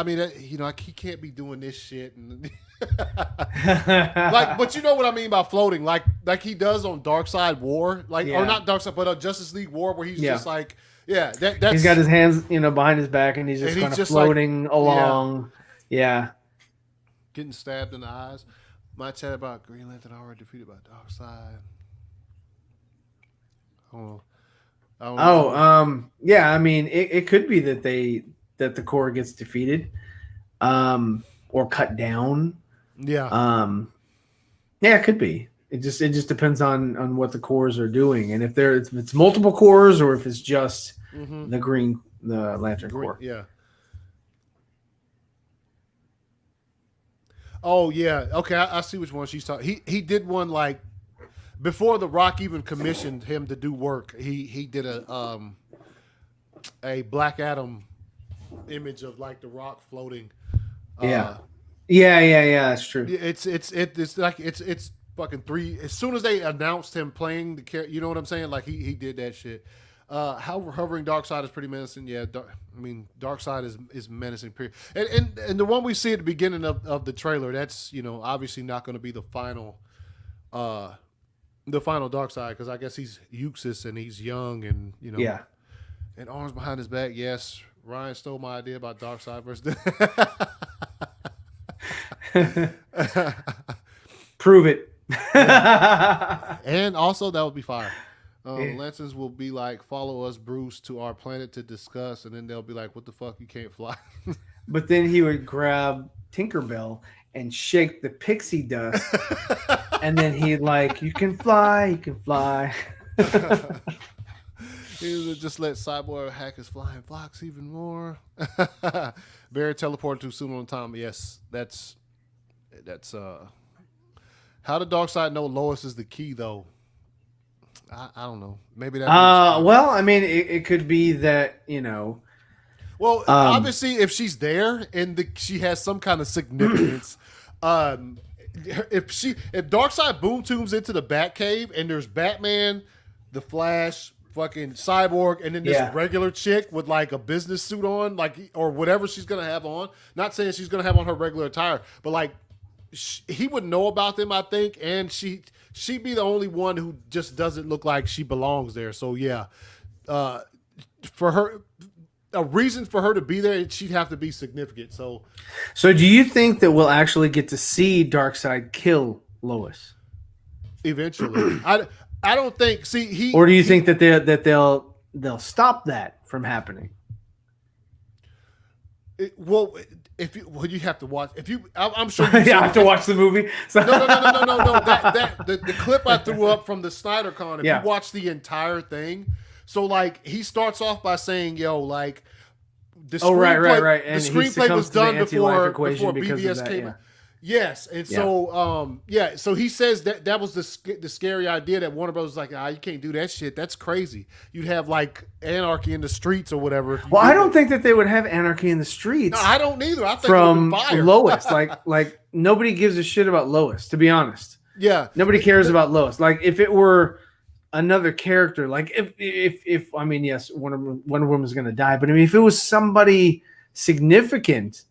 he can't be doing this shit and but you know what I mean by floating, like he does on Darkseid War, or not Darkseid, but Justice League War, where he's just like, that's, he's got his hands, behind his back, and he's just kind of floating along, getting stabbed in the eyes. My chat about Green Lantern already defeated by Darkseid. Yeah. I mean, it could be that the core gets defeated, or cut down. Yeah. Yeah, it could be. It just depends on what the cores are doing, and if it's multiple cores or if it's just the Lantern core. Yeah. Oh yeah. Okay, I see which one she's talking. He did one like before The Rock even commissioned him to do work. He did a Black Adam image of like The Rock floating. Yeah, that's true. It's like it's fucking three. As soon as they announced him playing the character, you know what I'm saying? Like he did that shit. How hovering Darkseid is pretty menacing. Yeah, Darkseid is menacing. Period. And the one we see at the beginning of the trailer, that's obviously not going to be the final Darkseid, because I guess he's Euxis and he's young and and arms behind his back. Yes, Ryan stole my idea about Darkseid versus. Prove it. And also that would be fire. Lanterns will be like, follow us, Bruce, to our planet to discuss, and then they'll be like, what the fuck, you can't fly. But then he would grab Tinkerbell and shake the pixie dust, and then he'd like, you can fly. He would just let Cyborg hack his flying fox even more. Barry teleported too soon on time. Yes, that's how did Darkseid know Lois is the key though? I don't know. Maybe that. Well, I mean, it could be that Well, obviously, if she's there and she has some kind of significance, if Darkseid boom tubes into the Batcave and there's Batman, the Flash, fucking Cyborg, and then this regular chick with like a business suit on, like, or whatever she's gonna have on. Not saying she's gonna have on her regular attire, but like he would know about them, I think, and she'd be the only one who just doesn't look like she belongs there. So yeah, for her, a reason for her to be there, she'd have to be significant. So do you think that we'll actually get to see Darkseid kill Lois eventually? I don't think. See, or do you think that they'll stop that from happening? You have to watch. I'm sure you have to watch the movie. So. No. The clip I threw up from the SnyderCon. If you watch the entire thing, so like he starts off by saying, "Yo, like the screenplay, right. And the screenplay was done before BVS came out." Yes, and so so he says that was the scary idea that Warner Bros. Was like, you can't do that shit. That's crazy. You'd have like anarchy in the streets or whatever. Well, I don't think that they would have anarchy in the streets. No, I don't either. I think from Lois, like nobody gives a shit about Lois. To be honest, nobody cares about Lois. Like if it were another character, like if I mean, yes, Wonder Woman's gonna die, but I mean, if it was somebody significant,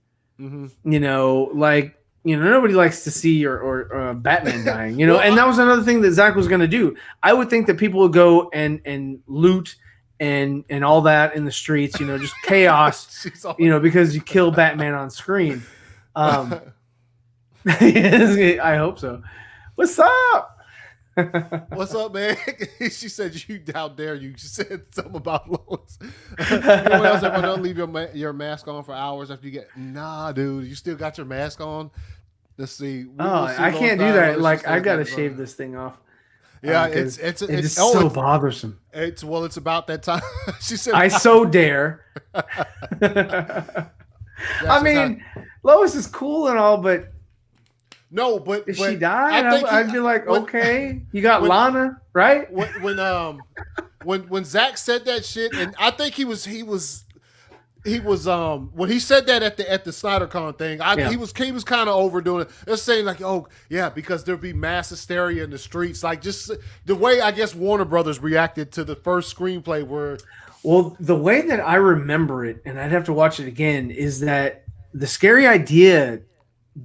like. nobody likes to see or Batman dying, and that was another thing that Zach was going to do. I would think that people would go and loot and all that in the streets, just chaos, because you kill Batman on screen. I hope so. What's up? What's up, man? She said, how dare you? She said something about Lois. Everyone else, don't leave your mask on for hours after you get. Nah, dude, you still got your mask on. Let's see. I can't do that. Like, I got to shave this thing off. Yeah, it's so bothersome. It's about that time. She said, I so dare. I mean, Lois is cool and all, but no, but if she died, I'd be like, okay, you got Lana, right? When Zach said that shit, and I think he was when he said that at the SnyderCon thing, he was kind of overdoing it. They're saying like, oh yeah, because there'd be mass hysteria in the streets, like just the way I guess Warner Brothers reacted to the first screenplay where. Well, the way that I remember it, and I'd have to watch it again, is that the scary idea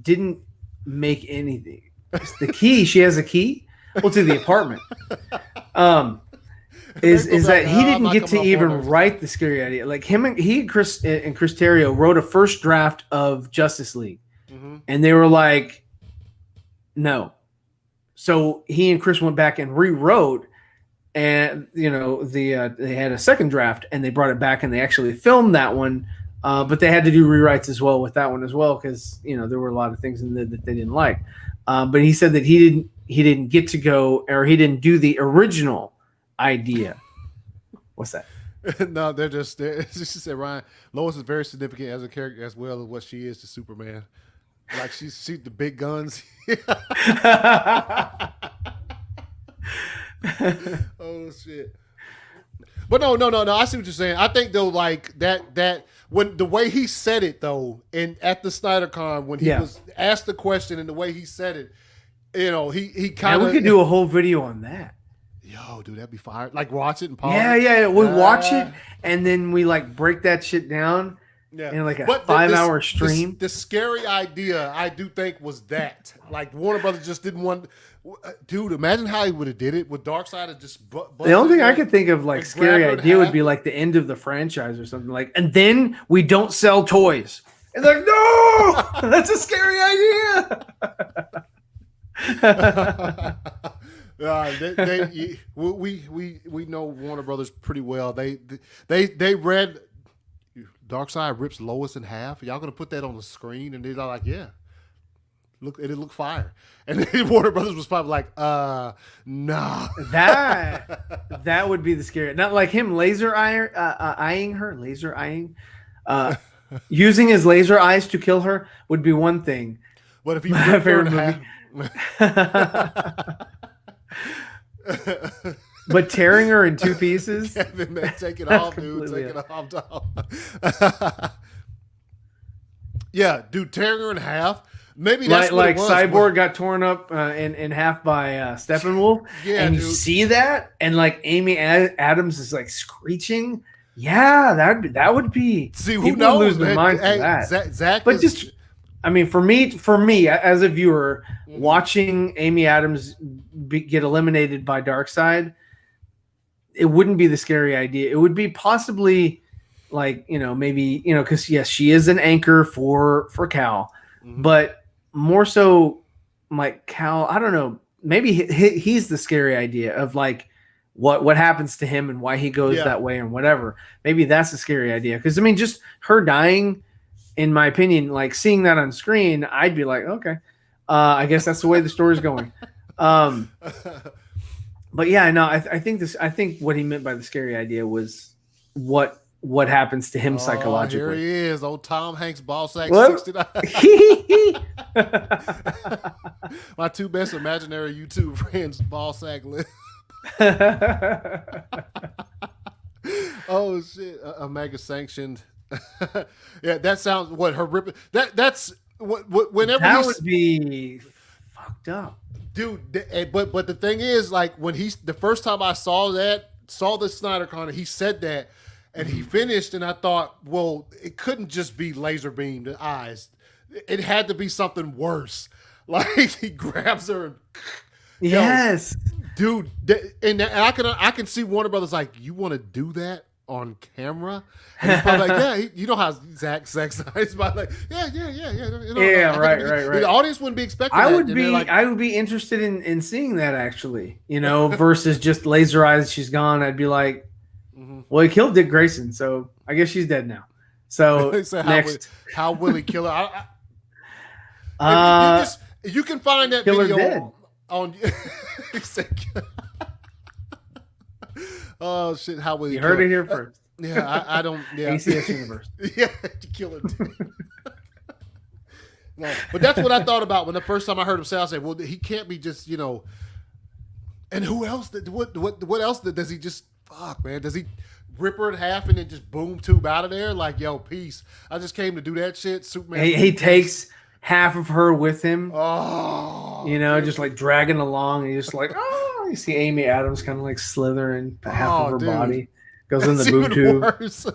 didn't make anything. It's the key. She has a key. Well, to the apartment. Is that he didn't get to even write the scary idea? Like he and Chris Terrio wrote a first draft of Justice League, and they were like, no. So he and Chris went back and rewrote. And they had a second draft, and they brought it back, and they actually filmed that one. But they had to do rewrites as well with that one as well, because there were a lot of things in there that they didn't like. But he said that he didn't get to go, or he didn't do the original idea. What's that? No, they're just there. She said, Ryan, Lois is very significant as a character as well as what she is to Superman. Like she's the big guns. Oh shit! But no. I see what you're saying. I think though, like that when the way he said it though, and at the SnyderCon when he was asked the question and the way he said it, he kind of. We could do a whole video on that. Yo, dude, that'd be fire. Like watch it and pause. Yeah. We watch it and then we like break that shit down. Yeah, in like a 5-hour stream. The scary idea, I do think, was that like Warner Brothers just didn't want. Dude, imagine how he would have did it with Darkseid and just. The only thing I could think of like scary idea would be like the end of the franchise or something like, and then we don't sell toys. And they're like, no, that's a scary idea. We know Warner Brothers pretty well. They read. Darkseid rips Lois in half. Y'all gonna put that on the screen? And they're like, yeah. Look, it'll look fire. And then Warner Brothers was probably like, nah. That would be the scary. Not like him eyeing her, using his laser eyes to kill her would be one thing. What if he ripped her in half? But tearing her in two pieces? Yeah, man, take it off, dude. Take it off, dog. Yeah, dude, tearing her in half. Maybe that's like Cyborg got torn up in half by Steppenwolf. Yeah, and dude. You see that, and like Amy Adams is like screeching. Yeah, that would be. See, who knows? Lose their mind for that. Zach, but just. I mean, for me as a viewer, watching Amy Adams get eliminated by Darkseid, it wouldn't be the scary idea. It would be possibly like, maybe, because yes, she is an anchor for Cal, but more so like Cal, I don't know, maybe he's the scary idea of like what happens to him and why he goes that way and whatever. Maybe that's a scary idea. Because I mean, just her dying, in my opinion, like seeing that on screen, I'd be like, okay, I guess that's the way the story's going. But yeah, no, I think what he meant by the scary idea was what happens to him psychologically. Here he is, old Tom Hanks, ball sack 69. My two best imaginary YouTube friends, ball sack lip. Oh shit, a mega sanctioned. Yeah, that sounds her ripping. That's whenever that would be fucked up. Dude, but the thing is, like when the first time I saw the SnyderCon, he said that, and he finished, and I thought, well, it couldn't just be laser beamed eyes. it had to be something worse. Like he grabs her and yes, dude, and I can see Warner Brothers like, you want to do that on camera? And he's probably like, yeah, you know how Zack Snyder's probably like, yeah. Right. The audience wouldn't be expecting. I that. would be, like, I would be interested in seeing that actually, versus just laser eyes. She's gone. I'd be like, well, he killed Dick Grayson, so I guess she's dead now. So next, how will he kill her? You can find that video dead. on. Oh shit! How will you heard it here first? Yeah, I don't. Yeah, ACS Universe. Yeah, you kill it. No, but that's what I thought about when the first time I heard him say. I said, "Well, he can't be just And who else? What else does he just? Fuck, man. Does he rip her in half and then just boom tube out of there? Like, yo, peace. I just came to do that shit. Superman. He takes half of her with him. Oh, just like dragging along. And he's just like, oh, you see Amy Adams kind of like slithering half of her body. Goes in the boob tube. Worse.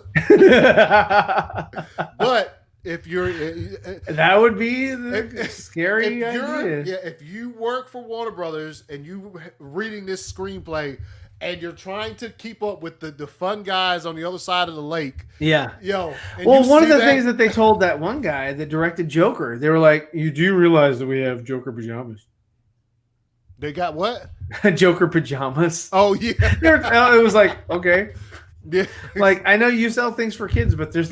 But if you're, that would be the scary idea. Yeah, if you work for Warner Brothers and you reading this screenplay and you're trying to keep up with the fun guys on the other side of the lake, yeah, yo. Well, one of the things that they told that one guy that directed Joker, they were like, "You do realize that we have Joker pajamas." They got what? Joker pajamas. Oh yeah. It was like, okay. Yeah. Like, I know you sell things for kids, but there's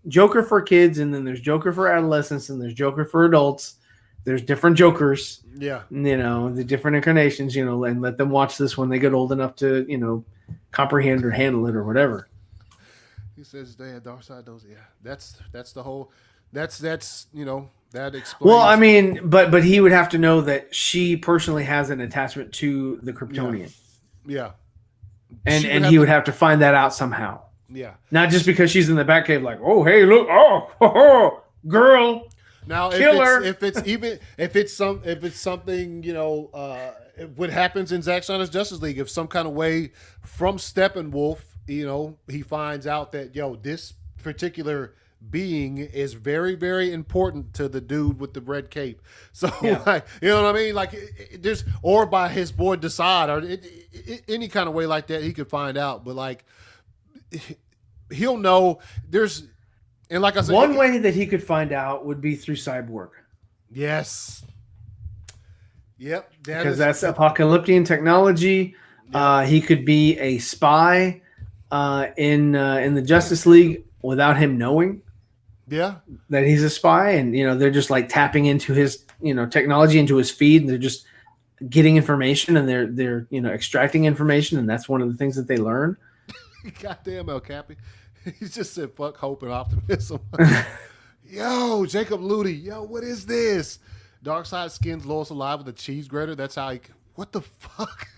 Joker for kids, and then there's Joker for adolescents, and there's Joker for adults. There's different Jokers. Yeah. The different incarnations, and let them watch this when they get old enough to, comprehend or handle it or whatever. He says they had dark side those. Yeah. That's the whole that explains. Well, I mean, but he would have to know that she personally has an attachment to the Kryptonian. Yeah. And he would have to find that out somehow. Yeah. Not just because she's in the Batcave like, oh, hey, look, oh, girl. Now, killer. if it's something, what happens in Zack Snyder's Justice League, if some kind of way from Steppenwolf, he finds out that, this particular being is very, very important to the dude with the red cape. So, like, you know what I mean? Like, there's, or by his boy Decide, or any kind of way like that, he could find out. But, like, he'll know there's, and like I said, one way that he could find out would be through Cyborg. Yes. Yep. Because that's apocalyptic technology. Yep. He could be a spy in the Justice League without him knowing. Yeah. That he's a spy, and they're just like tapping into his technology, into his feed, and they're just getting information, and they're extracting information, and that's one of the things that they learn. Goddamn El Cappy. He just said fuck hope and optimism. Yo, Jacob Ludi. Yo, what is this? Darkseid skins Lois alive with a cheese grater. That's how what the fuck?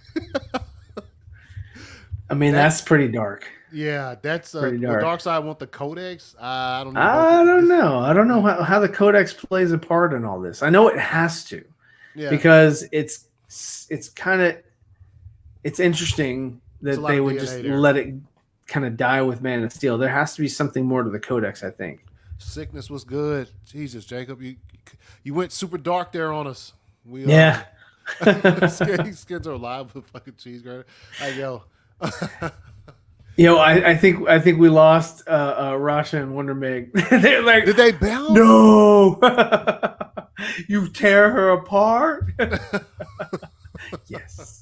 I mean, that's pretty dark. Yeah, that's dark. Darkseid want the Codex? I don't know. I don't know how the Codex plays a part in all this. I know it has to. Yeah. Because it's interesting that they would just let it kind of die with Man of Steel. There has to be something more to the Codex, I think. Sickness was good. Jesus, Jacob, you went super dark there on us. Skins are alive with fucking cheese grater. I think we lost Rasha and Wonder Meg. They're like, did they bounce? No, you tear her apart. Yes.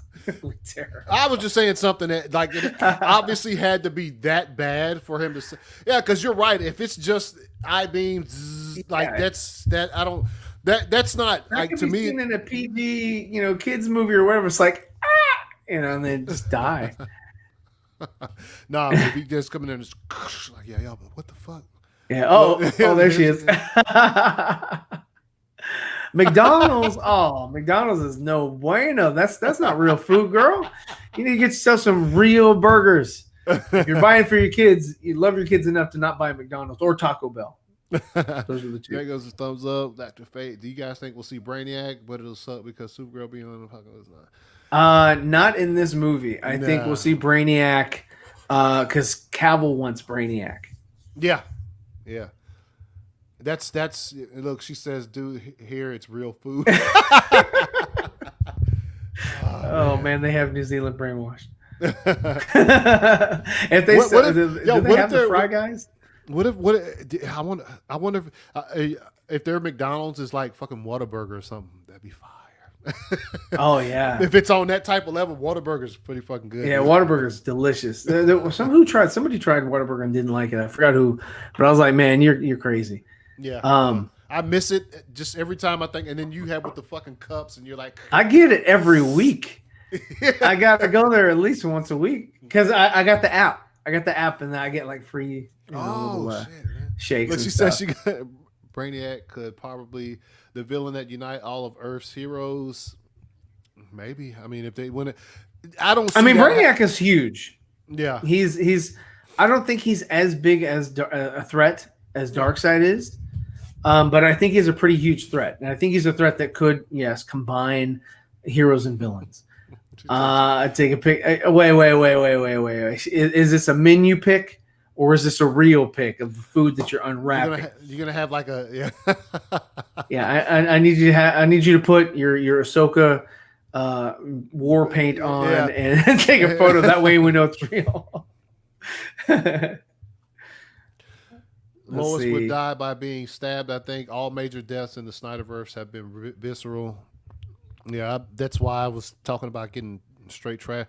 I was just saying something that like it obviously had to be that bad for him to say. Yeah, because you're right. If it's just I-beam, that's not like to me. In a PG, kids movie or whatever, it's like and then just die. Nah, if he just come in there and just like but what the fuck? Yeah. Oh, there she is. McDonald's is no bueno. That's not real food, girl. You need to get yourself some real burgers. If you're buying for your kids, you love your kids enough to not buy McDonald's or Taco Bell. Those are the two. There goes the thumbs up. Dr. Fate. Do you guys think we'll see Brainiac, but it'll suck because Supergirl being on the Apocalypse? Not in this movie. I think we'll see Brainiac because Cavill wants Brainiac. Yeah. That's look. She says, "Dude, here it's real food." Oh man, they have New Zealand brainwashed. If they have the Fry Guys. I wonder if their McDonald's is like fucking Whataburger or something. That'd be fire. Oh yeah. If it's on that type of level, Whataburger's pretty fucking good. Yeah, Whataburger's delicious. Somebody tried Whataburger and didn't like it. I forgot who, but I was like, man, you're crazy. Yeah. I miss it just every time I think, and then you have with the fucking cups, and you're like, I get it every week. I gotta go there at least once a week because I got the app. I got the app, and then I get like free little, shit, man. shakes. Look, and she stuff. says she got Brainiac could probably the villain that unite all of Earth's heroes. Maybe. I mean, if they win it, I don't. See Brainiac is huge. Yeah, he's. I don't think he's as big as a threat as Darkseid is, but I think he's a pretty huge threat, and I think he's a threat that could, yes, combine heroes and villains. Take a pick. Wait. Is this a menu pick or is this a real pick of the food that you're unwrapping? You're gonna have like a yeah. I need you to I need you to put your Ahsoka war paint on and take a photo. That way we know it's real. Lois would die by being stabbed. I think all major deaths in the Snyderverse have been visceral. Yeah, that's why I was talking about getting straight trash.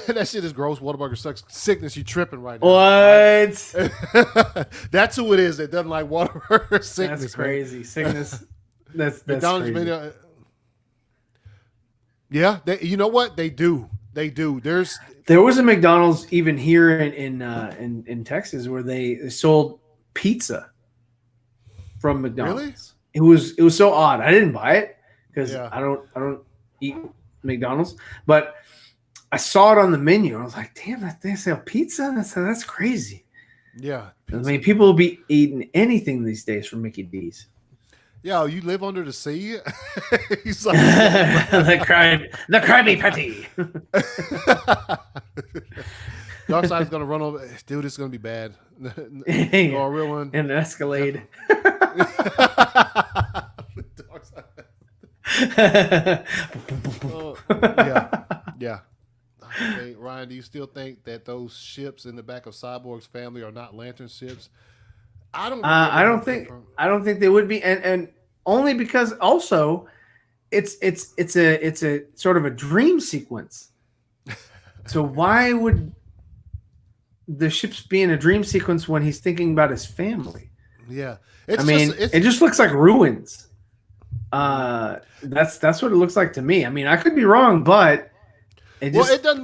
That shit is gross. Whataburger sucks. Sickness, you tripping right now. What? That's who it is that doesn't like Whataburger. Sickness. That's crazy. Man. Sickness. That's McDonald's crazy. Yeah, you know what? They do. There was a McDonald's even here in Texas where they sold pizza from McDonald's. Really? It was so odd. I didn't buy it because Yeah. I don't eat McDonald's, but I saw it on the menu. I was like, damn, they sell pizza? That's crazy. Yeah. Pizza. I mean, people will be eating anything these days from Mickey D's. Yo, you live under the sea? He's like, the Krabby Patty. Darkseid's gonna run over. Dude, it's gonna be bad. Or a real one. And an Escalade. Yeah. Okay, Ryan, do you still think that those ships in the back of Cyborg's family are not Lantern ships? I don't think they would be, and only because also it's a sort of a dream sequence. So why would the ships be in a dream sequence when he's thinking about his family? Yeah, it just looks like ruins. That's what it looks like to me. I mean, I could be wrong, but it doesn't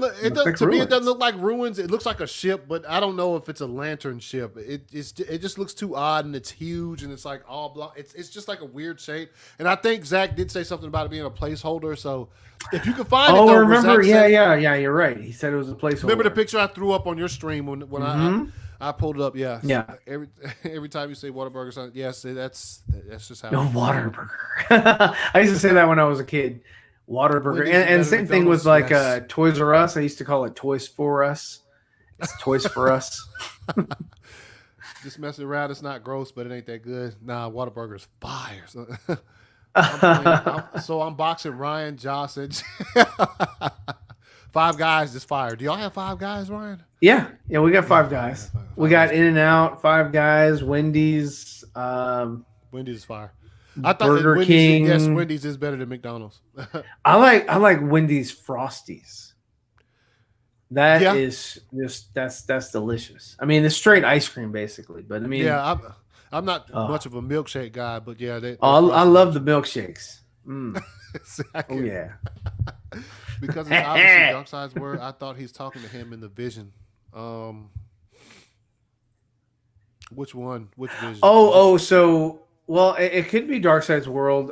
look like ruins. It looks like a ship, but I don't know if it's a Lantern ship. It just looks too odd, and it's huge, and it's like all block. It's just like a weird shape. And I think Zach did say something about it being a placeholder. So if you can find it, remember? Yeah, you're right. He said it was a placeholder. Remember the picture I threw up on your stream when I pulled it up? Yeah. Every time you say Whataburger, something, yes, that's just how. No, Whataburger. I used to say that when I was a kid. Whataburger. And same thing with like Toys R Us. I used to call it Toys for Us. It's Toys for Us. Just messing around. It's not gross, but it ain't that good. Nah, Whataburger's fire. So I'm boxing Ryan, Josh, and Five Guys is fire. Do y'all have Five Guys, Ryan? Yeah, we got Five Guys. We got In-N-Out, Five Guys, Wendy's. Wendy's is fire. I thought Burger King. Yes, Wendy's is better than McDonald's. I like Wendy's Frosties. That is just that's delicious. I mean, it's straight ice cream basically, but I mean, yeah, I'm not much of a milkshake guy, but yeah, I love the milkshakes. Exactly. Oh yeah, because it's obviously Darkseid's word. I thought he's talking to him in the vision. Which one? Which vision? So. Well, it could be Darkseid's world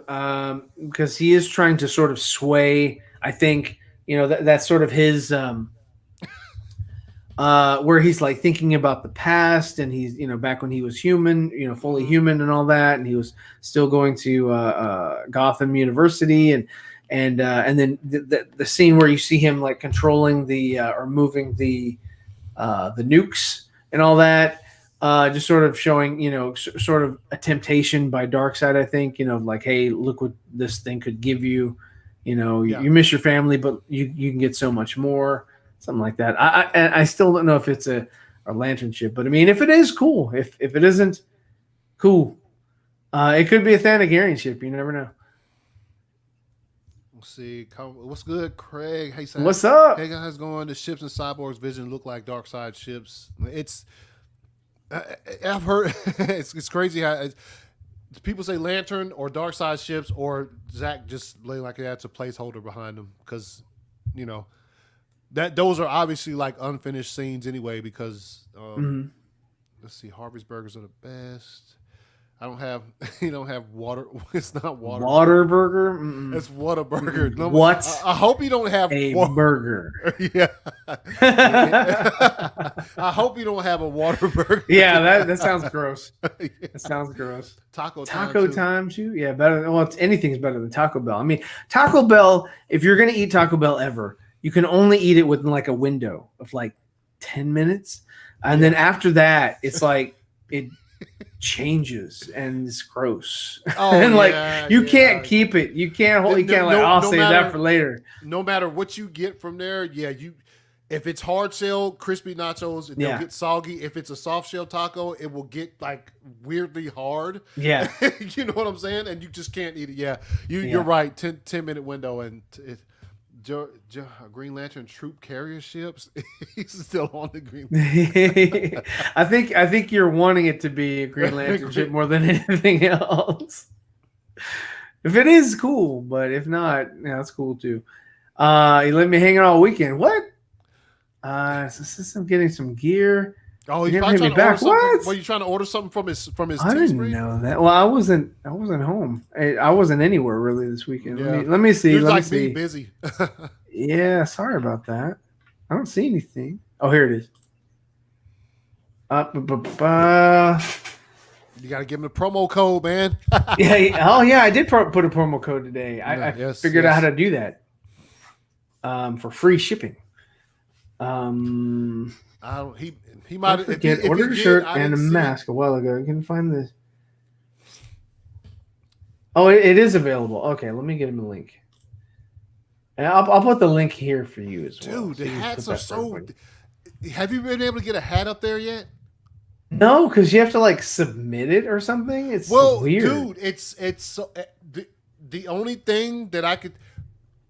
because he is trying to sort of sway. I think that's sort of his where he's like thinking about the past, and he's back when he was human, fully human and all that, and he was still going to Gotham University, and then the scene where you see him like controlling or moving the nukes and all that. just sort of showing, sort of a temptation by Darkseid, I think, like, hey, look what this thing could give you. You miss your family, but you can get so much more, something like that. I still don't know if it's a lantern ship, but I mean, if it is, cool. If it isn't, cool. It could be a Thanagarian ship. You never know. Let's see. What's good, Craig? Hey, Sam. What's up? Hey, guys, going. The ships and Cyborg's vision look like Darkseid ships. I've heard it's crazy how people say Lantern or Darkseid ships, or Zach just lay like that's a placeholder behind them because, that those are obviously like unfinished scenes anyway. Because let's see, Harvey's Burgers are the best. I don't have you don't have water. It's not water. Water burger. Mm-mm. It's Whataburger. No, what? I hope you don't have a burger. Yeah. I hope you don't have a Whataburger. Yeah, that sounds gross. That sounds gross. Taco time too. Yeah, better. Well, anything's better than Taco Bell. I mean, Taco Bell. If you're gonna eat Taco Bell ever, you can only eat it within like a window of like 10 minutes, and then after that, it's like it changes and it's gross. And like you can't keep it. You can't hold. You can't I'll save that for later. No matter what you get from there, if it's hard shell crispy nachos, they'll get soggy. If it's a soft shell taco, it will get like weirdly hard. Yeah, you know what I'm saying, and you just can't eat it. Yeah, you're right. 10-minute window, and Green Lantern troop carrier ships. He's still on the Green Lantern. I think you're wanting it to be a Green Lantern ship more than anything else. If it is, cool, but if not, that's cool too. You let me hang out all weekend. What? I'm getting some gear. Oh, you trying to order something? Were you trying to order something from his? I didn't know that. Well, I wasn't home. I wasn't anywhere really this weekend. Yeah. Let me see. Let me see. Busy. Yeah, sorry about that. I don't see anything. Oh, here it is. You got to give him the promo code, man. Yeah. Oh, yeah. I did put a promo code today. I figured out how to do that. For free shipping. He might have ordered a shirt and a mask a while ago. You can find this. Oh, it is available. Okay, let me get him a link. And I'll put the link here for you as well. Dude, the hats are so. Have you been able to get a hat up there yet? No, because you have to like submit it or something. It's weird, dude. It's so, the only thing that I could.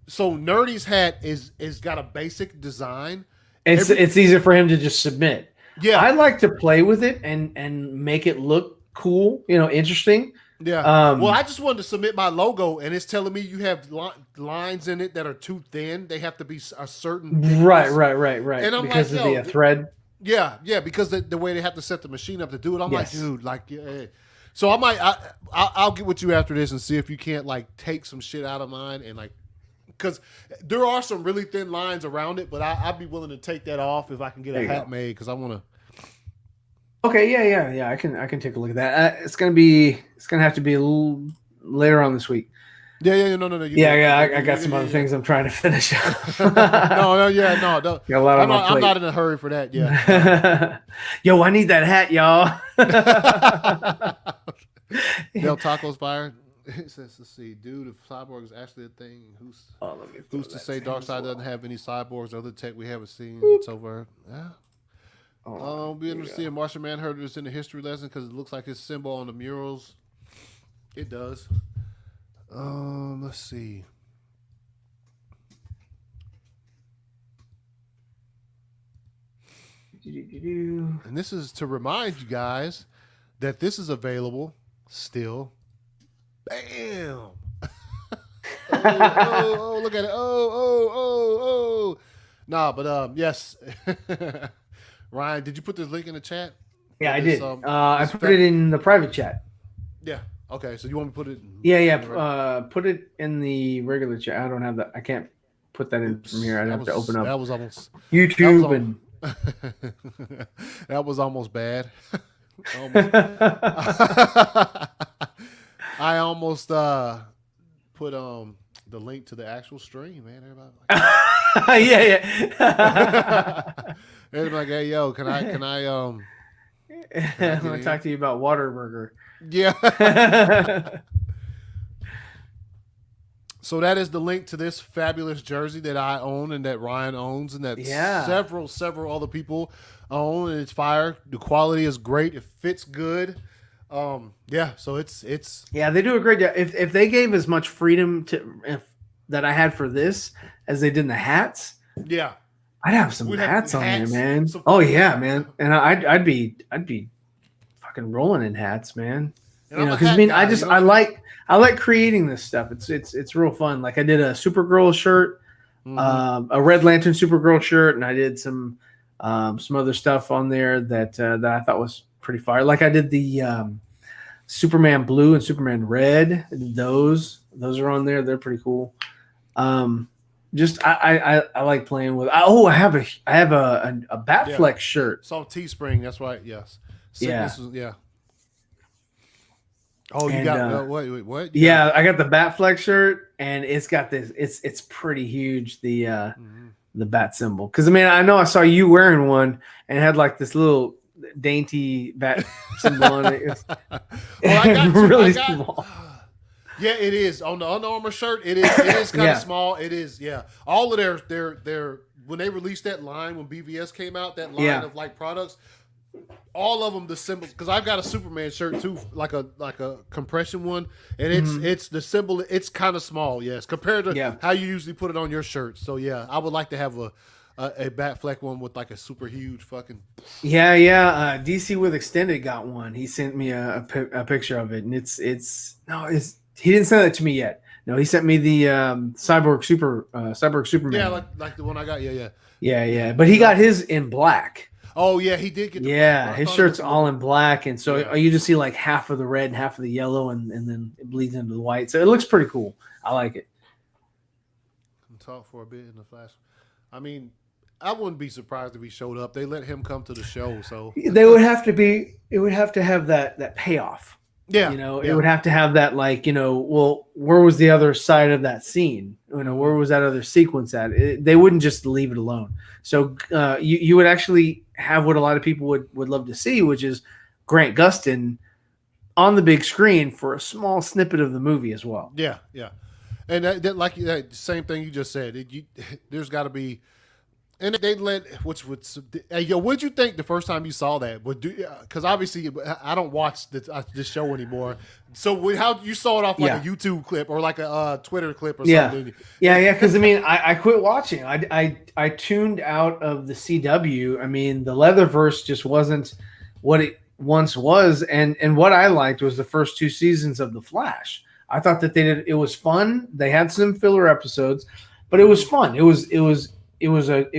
So Nerdy's hat is got a basic design. It's easier for him to just submit. Yeah, I like to play with it and make it look cool, interesting. Yeah. Well, I just wanted to submit my logo, and it's telling me you have lines in it that are too thin. They have to be a certain thickness. Right. And I'm because like, of the thread. Yeah, because the way they have to set the machine up to do it. I'm like, dude, So I might, I'll get with you after this and see if you can't like take some shit out of mine and like. Because there are some really thin lines around it, but I'd be willing to take that off if I can get a hat made because I want to. Okay, yeah. I can take a look at that. It's gonna have to be a little later on this week. Yeah. No. I got some other things I'm trying to finish up. No. Got a lot on my plate. I'm not in a hurry for that. Yeah. Yo, I need that hat, y'all. Del Taco's fired. It says, let's see, dude, if Cyborg is actually a thing, who's to say Darkseid doesn't have any cyborgs or other tech we haven't seen? It's over. Yeah. We'll be interested to see if Martian Manhunter is in the history lesson because it looks like his symbol on the murals. It does. Let's see. And this is to remind you guys that this is available still. Bam! oh, look at it. Oh. Nah, but yes. Ryan, did you put this link in the chat? Yeah, I did. I put it in the private chat. Yeah. Okay, so you want me to put it put it in the regular chat. I don't have that. I can't put that in from here. I'd have to open up. That was almost YouTube that was almost bad. I almost put the link to the actual stream, man. Everybody yeah. Everybody like, hey, yo, can I I'm going to talk to you about Whataburger. Yeah. So that is the link to this fabulous jersey that I own and that Ryan owns and that several other people own, and it's fire. The quality is great. It fits good. So it's yeah, they do a great job. If they gave as much freedom that I had for this as they did in the hats, yeah, I'd have some hats on there, man. Oh yeah, man, and I'd be fucking rolling in hats, man. Because I like creating this stuff. It's real fun. Like I did a Supergirl shirt, a Red Lantern Supergirl shirt, and I did some other stuff on there that I thought was pretty fire. Like I did the Superman blue and Superman red. Those are on there. They're pretty cool. I like playing with. I have a Batflex shirt. It's on Teespring. That's right. Yes. Yeah. Oh, you got what? I got the Batflex shirt, and it's got this. It's pretty huge. The bat symbol. Because I know I saw you wearing one, and it had like this little dainty bat symbol on it. Really small. Yeah, it is on the Under Armour shirt. It is kind of small. It is. Yeah, all of their when they released that line when BVS came out, that line of like products. All of them, the symbols, because I've got a Superman shirt too, like a compression one, and it's the symbol. It's kind of small, yes, compared to how you usually put it on your shirt. So yeah, I would like to have a Batfleck one with like a super huge fucking. Yeah. DC with Extended got one. He sent me a picture of it, and it's he didn't send it to me yet. No, he sent me the Cyborg Superman. Yeah, like the one I got. Yeah. But he got his in black. Oh yeah, he did get. His shirt's all in black, and so you just see like half of the red and half of the yellow, and then it bleeds into the white. So it looks pretty cool. I like it. Talk for a bit in the flash. I wouldn't be surprised if he showed up. They let him come to the show, so they would have to be. It would have to have that payoff. Yeah, it would have to have that, like, well, where was the other side of that scene? Where was that other sequence at? They wouldn't just leave it alone. So you would actually have what a lot of people would love to see, which is Grant Gustin on the big screen for a small snippet of the movie as well. Yeah. And that same thing you just said. There's got to be. And they let, what'd you think the first time you saw that? Because obviously I don't watch this show anymore. So how you saw it off like a YouTube clip or like a Twitter clip or something? Yeah. Because I quit watching. I tuned out of the CW. The Leatherverse just wasn't what it once was, and what I liked was the first 2 seasons of The Flash. I thought that it was fun. They had some filler episodes, but it was fun. It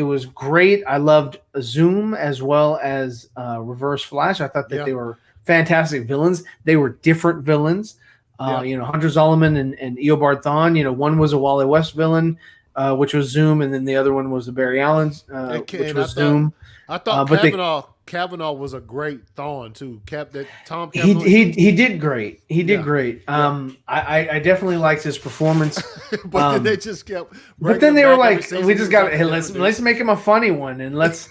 was great. I loved Zoom as well as Reverse Flash. I thought that they were fantastic villains. They were different villains. Hunter Zolomon and Eobard Thawne. One was a Wally West villain, which was Zoom, and then the other one was a Barry Allen, which was Zoom. I thought Kavanaugh was a great Thawne too. Tom Kavanaugh. He did great. He did great. I definitely liked his performance. But then they just kept. But then they were like, we just got. Hey, let's make him a funny one, and let's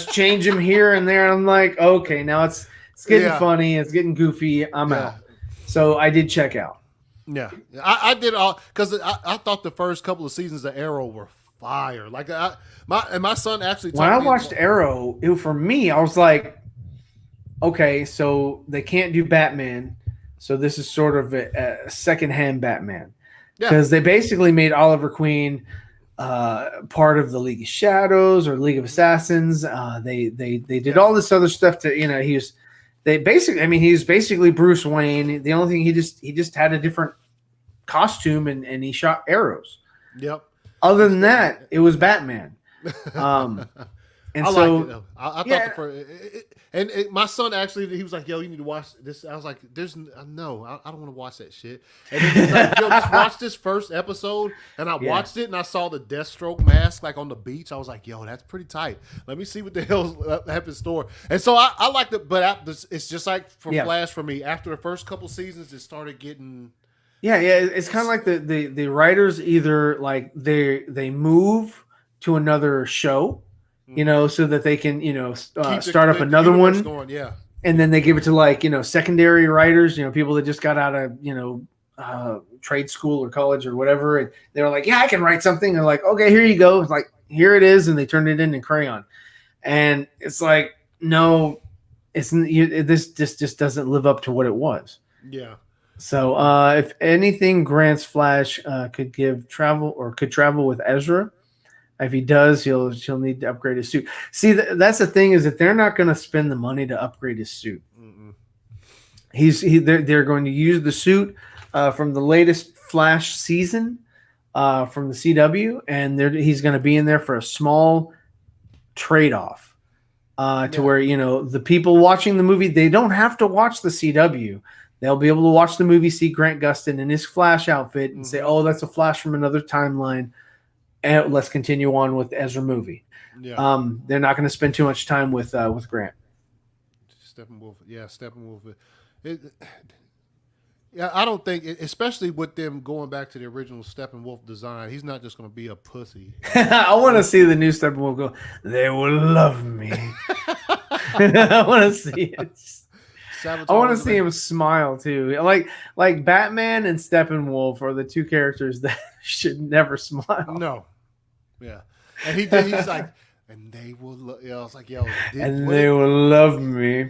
change him here and there. And I'm like, okay, now it's getting funny. It's getting goofy. I'm out. So I did check out. Yeah, I did all because I thought the first couple of seasons of Arrow were fire. Like my son actually. When I watched Arrow, for me, I was like, okay, so they can't do Batman, so this is sort of a secondhand Batman, because they basically made Oliver Queen part of the League of Shadows or League of Assassins. They did all this other stuff to he was. They basically, he was basically Bruce Wayne. The only thing he just had a different costume and he shot arrows. Yep. Other than that, it was Batman. And I liked it though. I thought my son actually, he was like, "Yo, you need to watch this." I was like, I don't want to watch that shit. And then he's like, "Yo, just watch this first episode." And I watched it, and I saw the Deathstroke mask like on the beach. I was like, "Yo, that's pretty tight. Let me see what the hell's happened in store." And so I liked it, but it's just like for Flash for me. After the first couple seasons, it started getting. Yeah. It's kind of like the writers either like they move to another show. So that they can, start up another one. Going, and then they give it to like secondary writers, people that just got out of trade school or college or whatever, and they were like, yeah, I can write something. They're like, okay, here you go. It's like, here it is, and they turned it in crayon, and it's like, no, this just doesn't live up to what it was. Yeah. So if anything, Grant's Flash could travel with Ezra. If he does, she'll need to upgrade his suit. See, that's the thing, is that they're not going to spend the money to upgrade his suit. Mm-mm. They're going to use the suit from the latest Flash season from the CW, and he's going to be in there for a small trade-off to where the people watching the movie, they don't have to watch the CW. They'll be able to watch the movie, see Grant Gustin in his Flash outfit, and say, "Oh, that's a Flash from another timeline." And let's continue on with Ezra movie. Yeah. They're not going to spend too much time with Grant. Steppenwolf. Yeah, Steppenwolf. I don't think, especially with them going back to the original Steppenwolf design, he's not just going to be a pussy. I want to see the new Steppenwolf go, "They will love me." I want to see it. I want to see him smile too. Like Batman and Steppenwolf are the two characters that should never smile. No. Yeah. And he's like, and they will I was like, yo. They will love me.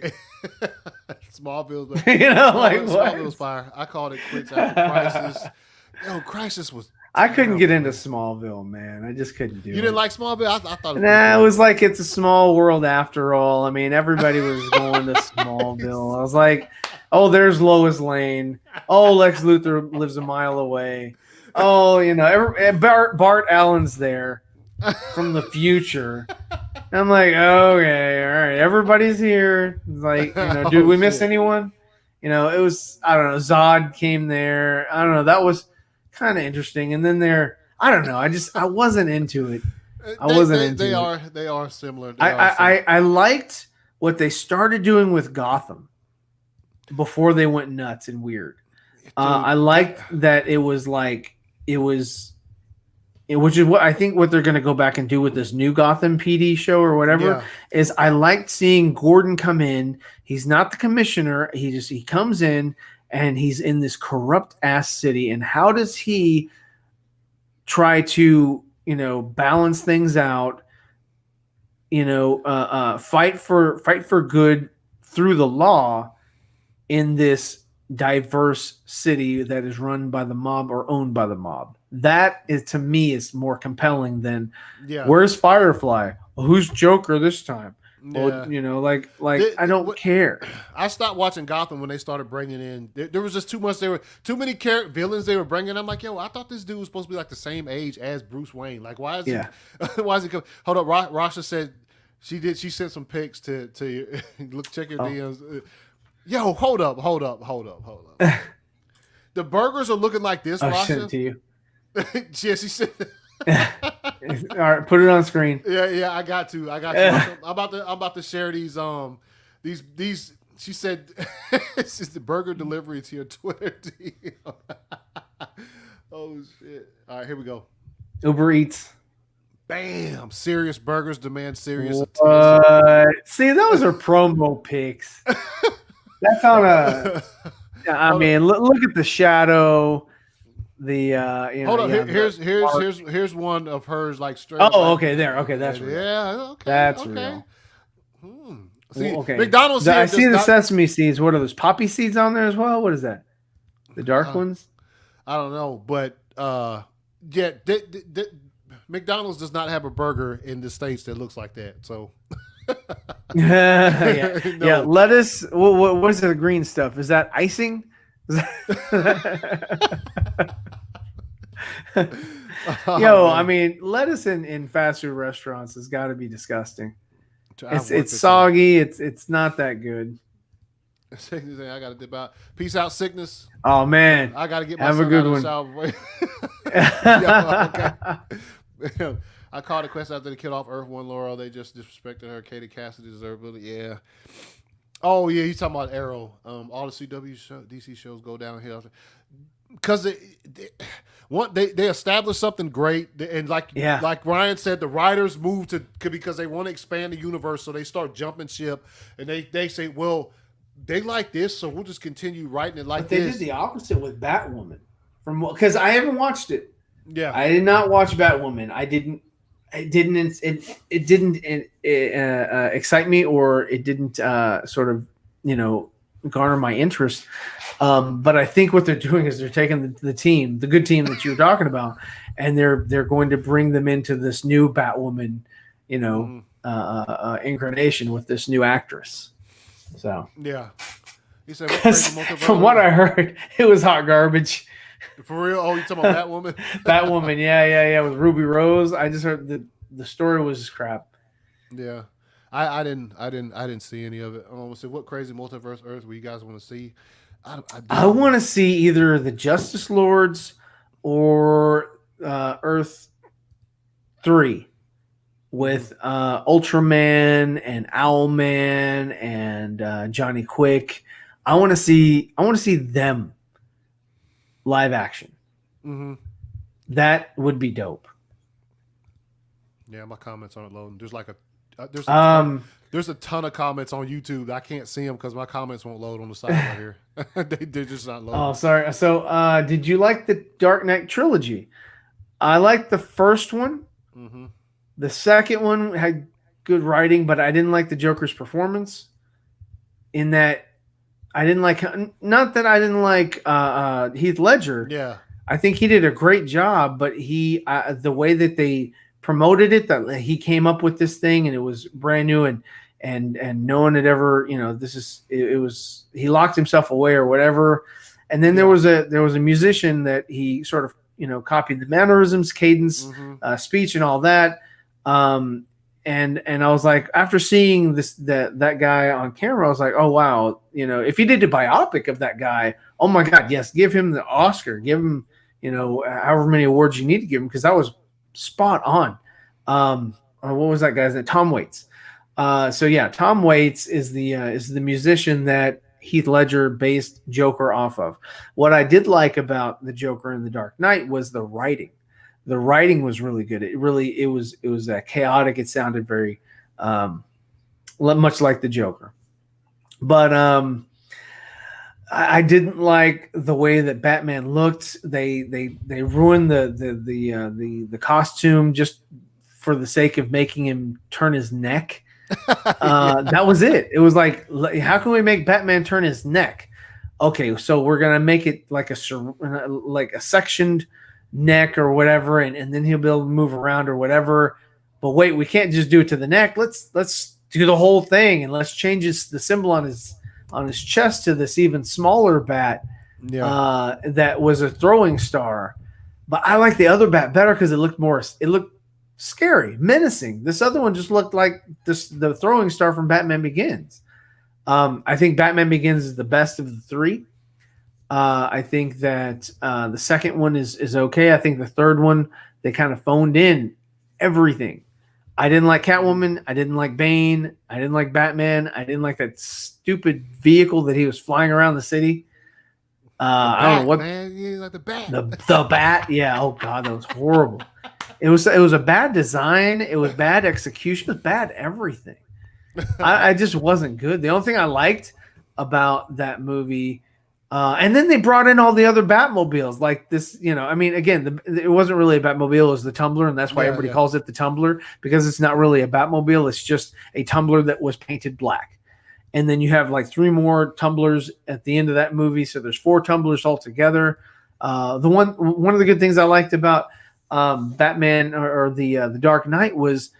Smallville's Smallville's fire. I called it quits after Crisis. Crisis was I couldn't get into Smallville, man. I just couldn't do it. You didn't like Smallville? I thought it was it was like it's a small world after all. I mean, everybody was going to Smallville. I was like, oh, there's Lois Lane. Oh, Lex Luthor lives a mile away. Oh, Bart Allen's there from the future. I'm like, okay, all right, everybody's here. It's like, did we miss anyone? It was, I don't know, Zod came there. I don't know. That was kind of interesting. And then I don't know. I wasn't into it. They are similar. I liked what they started doing with Gotham before they went nuts and weird. I liked that which is what I think what they're going to go back and do with this new Gotham PD show or whatever is I liked seeing Gordon come in. He's not the commissioner. He comes in and he's in this corrupt ass city. And how does he try to, balance things out, fight for good through the law in this diverse city that is run by the mob or owned by the mob? That is, to me, is more compelling than where's Firefly? Well, who's Joker this time? Yeah. Well, I don't care. I stopped watching Gotham when they started bringing in. There was just too much. There were too many villains they were bringing. I'm like, yo, I thought this dude was supposed to be like the same age as Bruce Wayne. Like, why is he? Why is he come? Hold up, Rasha said she sent some pics to you. Look, check your DMs. Yo, hold up. The burgers are looking like this, Rasha. Sent it to you. Yeah, she said. All right, put it on screen. Yeah, I got to. I'm about to share these. She said, "This is the burger delivery to your Twitter." Oh shit! All right, here we go. Uber Eats. Bam! Serious burgers demand serious attention. See, those are promo pics. That's on a. I mean, look at the shadow. The hold on. Here's one of hers like straight. Oh, okay, there. Okay, that's real. Yeah, okay, that's real. See, okay. McDonald's. I see the sesame seeds. What are those? Poppy seeds on there as well. What is that? The dark ones? I don't know, but McDonald's does not have a burger in the States that looks like that. So. Yeah. Lettuce. What is the green stuff? Is that icing? I mean, lettuce in fast food restaurants has got to be disgusting. It's soggy. It's not that good. I got to dip out. Peace out, sickness. Oh man, I got to get my have a good one. Okay. I called a question after they killed off Earth One Laurel. They just disrespected her. Katie Cassidy deservability. Yeah. Oh yeah, he's talking about Arrow. All the DC shows go downhill because they established something great, and like Ryan said, the writers moved because they want to expand the universe, so they start jumping ship, and they say, well, they like this, so we'll just continue writing it like But they this. did the opposite with Batwoman. Because I haven't watched it. Yeah, I did not watch Batwoman. It didn't excite me, or it didn't sort of garner my interest. But I think what they're doing is they're taking the good team that you were talking about, and they're going to bring them into this new Batwoman, incarnation with this new actress. So yeah. He said, what crazy multiverse? from what I heard, it was hot garbage. For real? Oh, you talking about Batwoman? Batwoman, yeah, with Ruby Rose. I just heard the story was just crap. Yeah, I didn't see any of it. So what crazy multiverse Earth where you guys want to see? I want to see either the Justice Lords or Earth 3 with Ultraman and Owlman and Johnny Quick. I want to see them live action. Mm-hmm. That would be dope. Yeah, my comments aren't loading. There's like there's a ton of comments on YouTube. I can't see them because my comments won't load on the side right here. They're just not loading. Oh, sorry. So, did you like the Dark Knight trilogy? I liked the first one. Mm-hmm. The second one had good writing, but I didn't like the Joker's performance. In that, I didn't like. Not that I didn't like Heath Ledger. Yeah, I think he did a great job, but the way that they promoted it, that he came up with this thing and it was brand new and no one had ever, he locked himself away or whatever. And then there was a musician that he sort of, copied the mannerisms, cadence, speech and all that. And I was like, after seeing that guy on camera, I was like, oh wow, if he did a biopic of that guy, oh my God, yes, give him the Oscar, give him, however many awards you need to give him, because that was spot on. What was that guy's name? Tom Waits. So yeah, Tom Waits is the musician that Heath Ledger based Joker off of. What I did like about the Joker in The Dark Knight was the writing. The writing was really good. It was chaotic. It sounded very much like the Joker. But I didn't like the way that Batman looked. They ruined the costume just for the sake of making him turn his neck. That was it. It was like, how can we make Batman turn his neck? Okay, so we're gonna make it like a sectioned neck or whatever, and then he'll be able to move around or whatever. But wait, we can't just do it to the neck. Let's do the whole thing, and let's change the symbol on his chest to this even smaller bat. Yeah. That was a throwing star. But I like the other bat better because it looked scary, menacing. This other one just looked like the throwing star from Batman Begins. I think Batman Begins is the best of the three. I think that the second one is okay. I think the third one, they kind of phoned in everything. I didn't like Catwoman. I didn't like Bane. I didn't like Batman. I didn't like that stupid vehicle that he was flying around the city. I don't know what. Man, you like the bat. The bat. Yeah. Oh God, that was horrible. It was a bad design. It was bad execution. It was bad everything. I just wasn't good. The only thing I liked about that movie, and then they brought in all the other Batmobiles, like this. Again, it wasn't really a Batmobile; it was the Tumbler, and that's why everybody calls it the Tumbler, because it's not really a Batmobile. It's just a Tumbler that was painted black. And then you have like 3 more tumblers at the end of that movie, so there's 4 tumblers altogether. One of the good things I liked about Batman or the Dark Knight was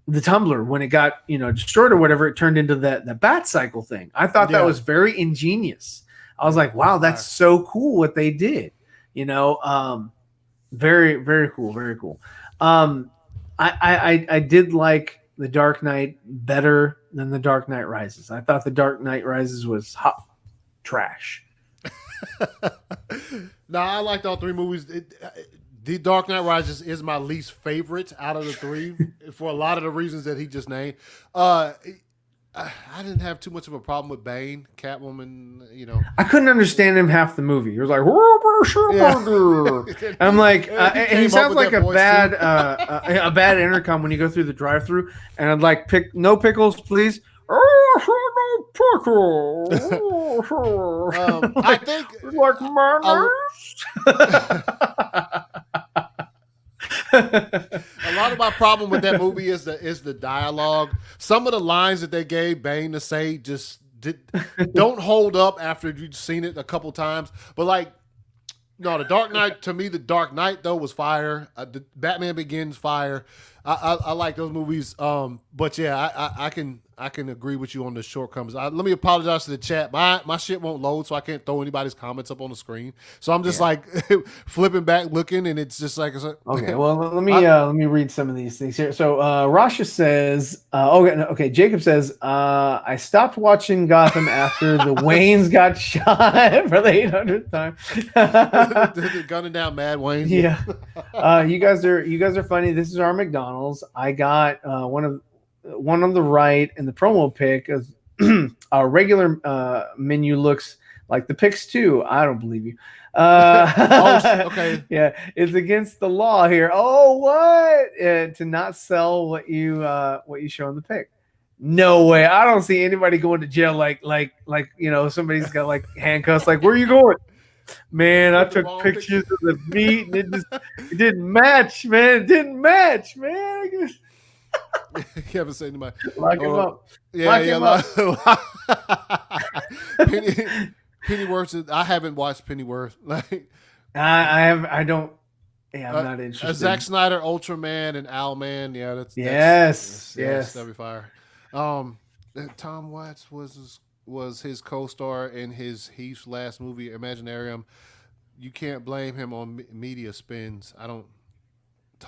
the tumbler. When it got destroyed or whatever, it turned into the Bat Cycle thing. I thought that was very ingenious. I was like, wow, that's so cool what they did. Very, very cool, very cool. I did like the Dark Knight better than the Dark Knight Rises. I thought the Dark Knight Rises was hot trash. No, I liked all 3 movies. The Dark Knight Rises is my least favorite out of the 3 for a lot of the reasons that he just named. I didn't have too much of a problem with Bane, Catwoman, I couldn't understand him half the movie. He was like, yeah. I'm like, and he sounds like a bad intercom when you go through the drive-thru, and I'd like, no pickles, please. I think like manners. A lot of my problem with that movie is the dialogue. Some of the lines that they gave Bane to say just don't hold up after you've seen it a couple times. But like, no, the Dark Knight, to me, the Dark Knight though was fire. The Batman Begins fire. I like those movies. But yeah, I can agree with you on the shortcomings. Let me apologize to the chat. My shit won't load, so I can't throw anybody's comments up on the screen. So I'm just like flipping back, looking, and it's just like okay. Well, let me read some of these things here. So Rasha says, okay. Jacob says, I stopped watching Gotham after the Waynes got shot for the 800th time. Gunning down Mad Wayne. Yeah. You guys are funny. This is our McDonald's. I got one on the right, and the promo pic is our regular menu looks like the pics too. I don't believe you. Okay. Yeah, it's against the law here. Oh, what? To not sell what you show in the pic. No way. I don't see anybody going to jail like somebody's got like handcuffs. Like, where are you going? Man, I took pictures of the meat and it didn't match, man. It didn't match, man. You haven't said anybody. Lock him up. Yeah, Lock him up. Pennyworth. I haven't watched Pennyworth. Like I don't. Yeah, I'm not interested. Zack Snyder, Ultraman, and Owlman. Yeah, that's yes. That'd be fire. Tom Watts was his co-star in Heath's last movie, Imaginarium. You can't blame him on media spins. I don't.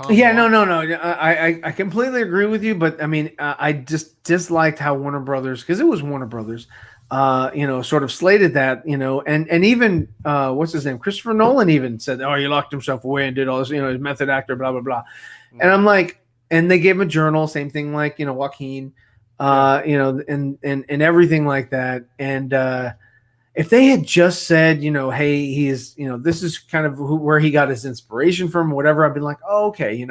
No. I completely agree with you, but I mean, I just disliked how Warner Brothers, because it was Warner Brothers, sort of slated that, and even what's his name, Christopher Nolan even said, "Oh, he locked himself away and did all this, his method actor, blah blah blah," and I'm like, and they gave him a journal, same thing like Joaquin, and everything like that, and if they had just said, hey, he's, this is kind of where he got his inspiration from, whatever, I've been like, oh, okay,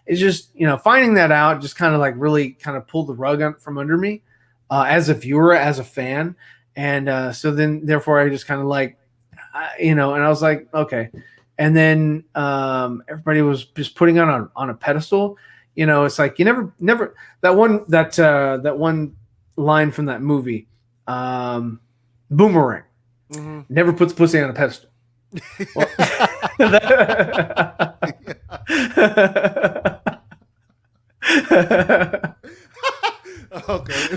it's just, finding that out just kind of like really kind of pulled the rug from under me as a viewer, as a fan. And so then, therefore, I just kind of like, and I was like, okay. And then everybody was just putting on a pedestal. It's like you never that one line from that movie, Boomerang. Mm-hmm. Never puts pussy on a pedestal. Well, okay.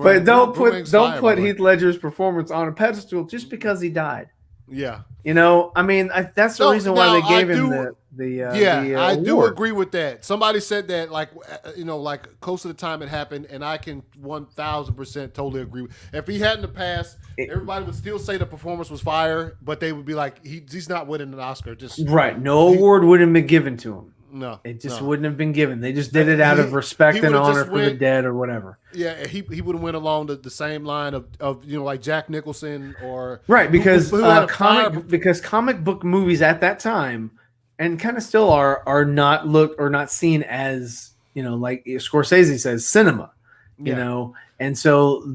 But don't put Heath Ledger's performance on a pedestal just because he died. Yeah. I mean, that's the reason why they gave him the I award. do agree with that. Somebody said that, like close to the time it happened, and I can 1,000% totally agree. If he hadn't passed, everybody would still say the performance was fire, but they would be like, he's not winning an Oscar. Just right. No award wouldn't have been given to him. No, it just wouldn't have been given. They just did it out of respect and honor for the dead or whatever. Yeah, he would have went along the same line of like Jack Nicholson or right, because comic book movies at that time and kind of still are not seen as like Scorsese says, cinema. And so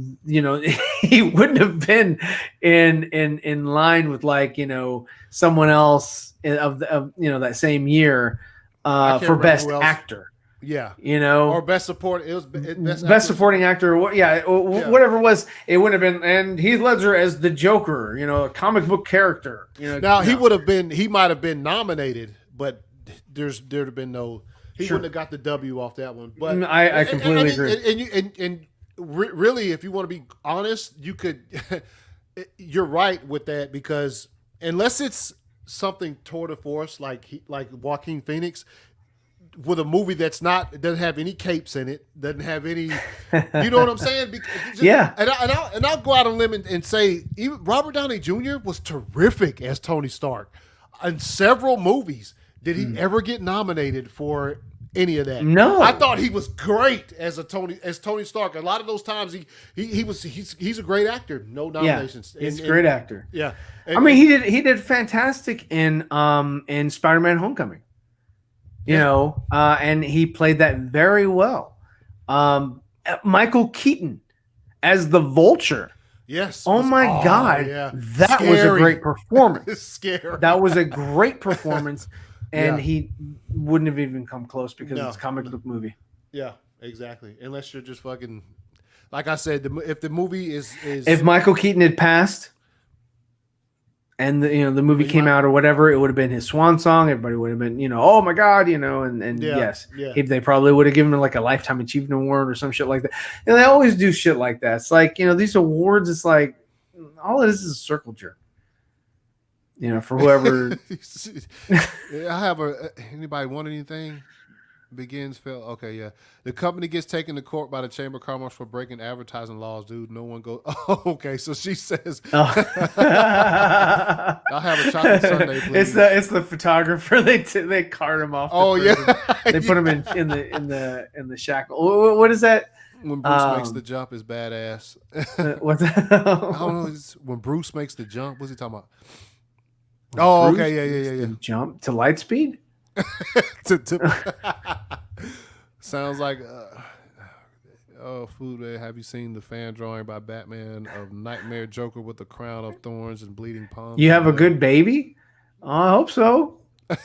he wouldn't have been in line with like someone else of that same year. For best actor, or best support. It was best supporting actor. Whatever it was, it wouldn't have been. And Heath Ledger as the Joker, a comic book character. He might have been nominated, but there'd have been no. He wouldn't have got the W off that one. But I completely agree. And really, if you want to be honest, you could. You're right with that because unless it's something tour de force like Joaquin Phoenix with a movie that doesn't have any capes in it, doesn't have any, you know what I'm saying? And I'll go out on a limb and say even Robert Downey Jr. was terrific as Tony Stark in several movies. Did he ever get nominated for any of that? No, I thought he was great as Tony Stark. A lot of those times he's a great actor. No nominations. Yeah, he's a great actor. Yeah, he did fantastic in Spider-Man: Homecoming. And he played that very well. Michael Keaton as the Vulture. Yes. Oh my God. Yeah. That was a great performance. It's scary. That was a great performance. And he wouldn't have even come close because it's a comic book movie. Yeah, exactly. Unless you're just fucking, like I said, if the movie is if Michael Keaton had passed and the movie came out or whatever, it would have been his swan song. Everybody would have been, oh my God, and yes, if they probably would have given him like a Lifetime Achievement Award or some shit like that. And they always do shit like that. It's like, these awards, it's like all it is a circle jerk. For whoever. I have anybody want anything? Begins Phil. Okay, yeah. The company gets taken to court by the Chamber of Commerce for breaking advertising laws, dude. No one goes. Oh, okay. So she says, "I'll have a chocolate sundae, please." It's the photographer. They cart him off. Oh yeah. They put him in the shackle. What is that? When Bruce makes the jump is badass. What's that? I don't know. When Bruce makes the jump, what's he talking about? Oh, Bruce okay, yeah. Jump to light speed. Sounds like food. Have you seen the fan drawing by Batman of Nightmare Joker with a crown of thorns and bleeding palms? You have a good baby? I hope so. All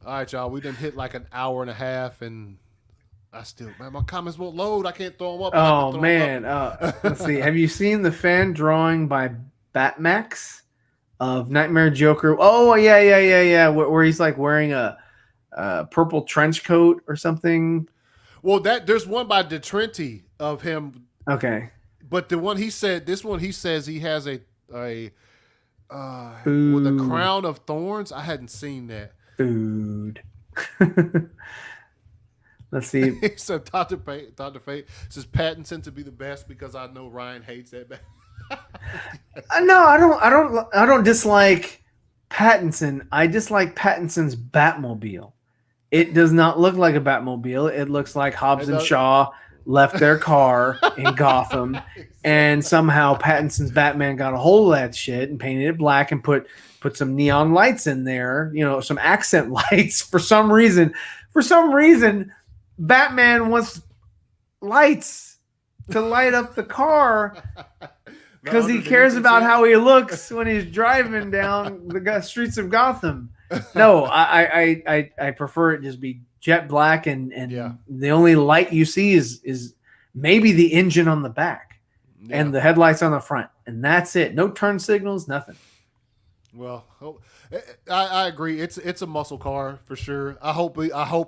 right, y'all. We done hit like an hour and a half, and my comments won't load. I can't throw them up. Oh man, let's see. Have you seen the fan drawing by Batmax of Nightmare Joker? Oh yeah. Where he's like wearing a purple trench coat or something. Well, there's one by DeTrenti of him. Okay, but this one he says he has a with a crown of thorns. I hadn't seen that. Food. Let's see. So Dr. Fate says Pattinson to be the best because I know Ryan hates that. No, I don't dislike Pattinson. I dislike Pattinson's Batmobile. It does not look like a Batmobile. It looks like Hobbs and Shaw left their car in Gotham, and somehow Pattinson's Batman got a hold of that shit and painted it black and put some neon lights in there, some accent lights for some reason. For some reason, Batman wants lights to light up the car because he cares about how he looks when he's driving down the streets of Gotham. No, I prefer it just be jet black and the only light you see is maybe the engine on the back and the headlights on the front, and that's it. No turn signals, nothing. Well, I agree. It's a muscle car for sure. I hope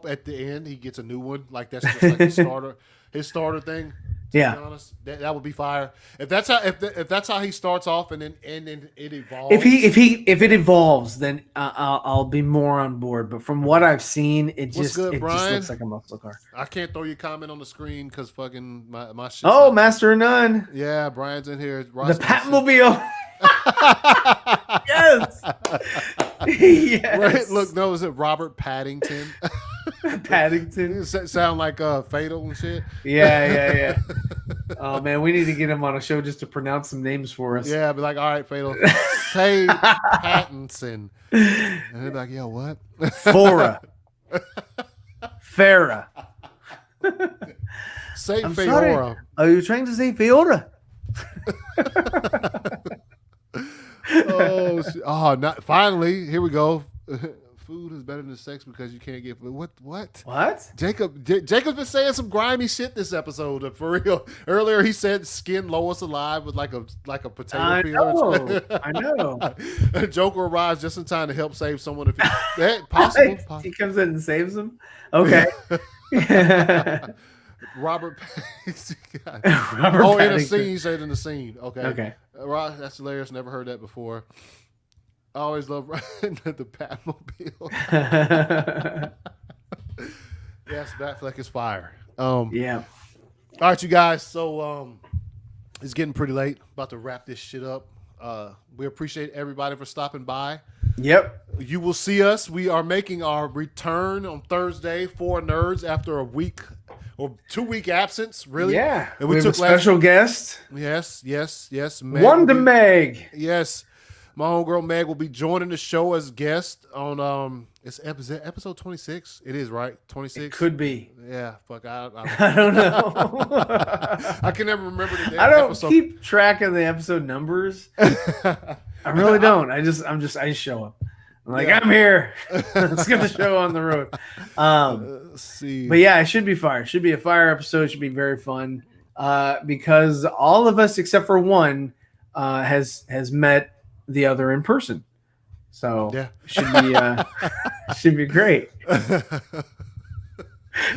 at the end he gets a new one. Like that's just like his starter thing. To be honest, that would be fire. If that's how he starts off and then it evolves. If it evolves, then I'll be more on board. But from what I've seen, it just looks like a muscle car. I can't throw your comment on the screen because fucking my shit. Oh, Master of None. Yeah, Brian's in here. The Batmobile. Yes. Yes. Right? Look, no, is it Robert Paddington? Paddington. Sound like Fatal and shit. Yeah. Oh man, we need to get him on a show just to pronounce some names for us. Yeah, be like, all right, Fatal, say Pattinson, and they'd be like, yo, what? Farah. Say I'm Feora. Sorry. Are you trying to say Feora? Not finally. Here we go. Food is better than sex because you can't get food. What? Jacob's been saying some grimy shit this episode. For real. Earlier he said skin Lois alive with like a potato peeler. I know. Joker arrives just in time to help save someone. If possible. He comes in and saves them. Okay. Robert. Robert in a scene. He said in the scene. Okay. That's hilarious. Never heard that before. I always love the Batmobile. Yes, Batfleck is fire. Yeah. All right, you guys. So it's getting pretty late. About to wrap this shit up. We appreciate everybody for stopping by. Yep. You will see us. We are making our return on Thursday for Nerds after a week or 2-week absence. Really? Yeah. And we took a special guest. Yes. Wonder Meg. Yes. My homegirl Meg will be joining the show as guest on it's episode 26. It is, right? 26. It could be. Yeah, fuck. I don't know. I can never remember the damn I don't episode. keep track of the episode numbers. I really don't. I just show up. I'm like, I'm here. Let's get the show on the road. Let's see. But yeah, it should be fire. It should be a fire episode. It should be very fun. Because all of us except for one has met the other in person. So yeah. should be great.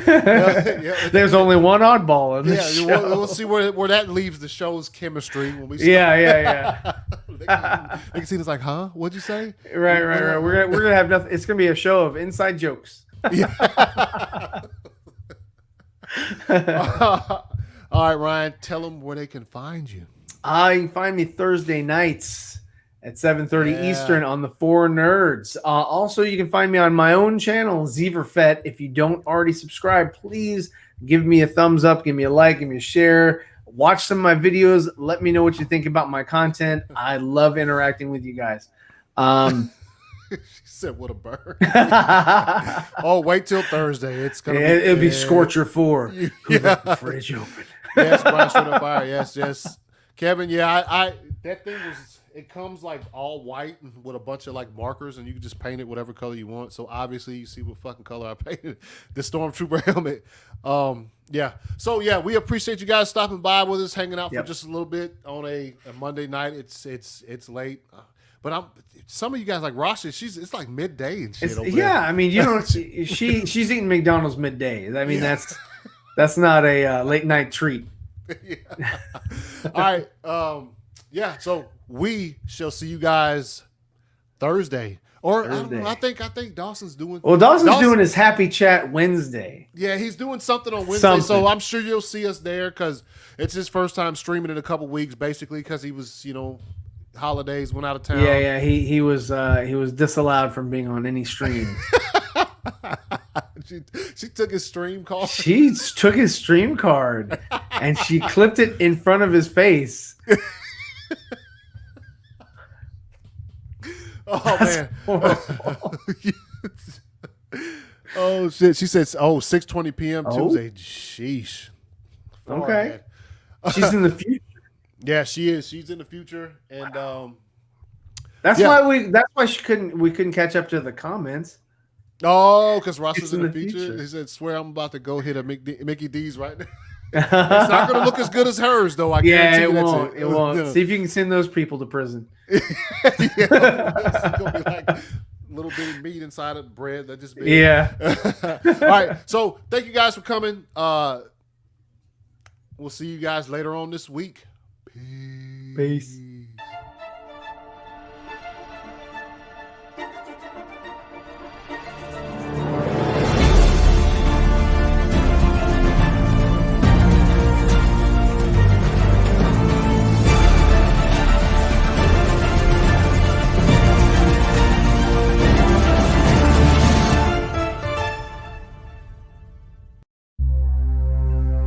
There's only one oddball in this show. We'll see where that leaves the show's chemistry when we start. Yeah. They can see it's like, huh? What'd you say? Right. We're gonna have nothing. It's gonna be a show of inside jokes. Yeah. All right, Ryan, tell them where they can find you. You can find me Thursday nights at 7:30 Eastern on the Four Nerds. Also, you can find me on my own channel, Zeeverfett. If you don't already subscribe, please give me a thumbs up, give me a like, give me a share. Watch some of my videos. Let me know what you think about my content. I love interacting with you guys. She said, "What a bird!" Oh, wait till Thursday. It's gonna. It'll be Scorcher 4. Yeah. The fridge open. Yes, Brian Straight on Fire. Yes. Kevin, yeah, I that thing was. It comes like all white with a bunch of like markers, and you can just paint it whatever color you want. So obviously, you see what fucking color I painted the Stormtrooper helmet. Yeah. So yeah, we appreciate you guys stopping by with us, hanging out for just a little bit on a Monday night. It's late. But some of you guys like Rasha, it's like midday and shit. Over there. I mean, you know, she's eating McDonald's midday. I mean, that's not a late night treat. Yeah. All right. Yeah. So we shall see you guys Thursday. Or Thursday. I think Dawson's doing. Well, Dawson's doing his Happy Chat Wednesday. Yeah, he's doing something on Wednesday, so I'm sure you'll see us there because it's his first time streaming in a couple weeks, basically because he was, holidays, went out of town. Yeah. He was disallowed from being on any stream. She took his stream card. She took his stream card and she clipped it in front of his face. Oh man. Oh shit. She said 6:20 p.m. Tuesday. Sheesh. Okay. She's in the future. Yeah, she is. She's in the future. And that's why we couldn't catch up to the comments. Oh, because Ross is in the future. He said, "Swear I'm about to go hit a Mickey D's right now." It's not going to look as good as hers, though. I guarantee it you won't. It won't. No. See if you can send those people to prison. It's going to be like little bitty meat inside of bread that just. Yeah. All right. So thank you guys for coming. We'll see you guys later on this week. Peace.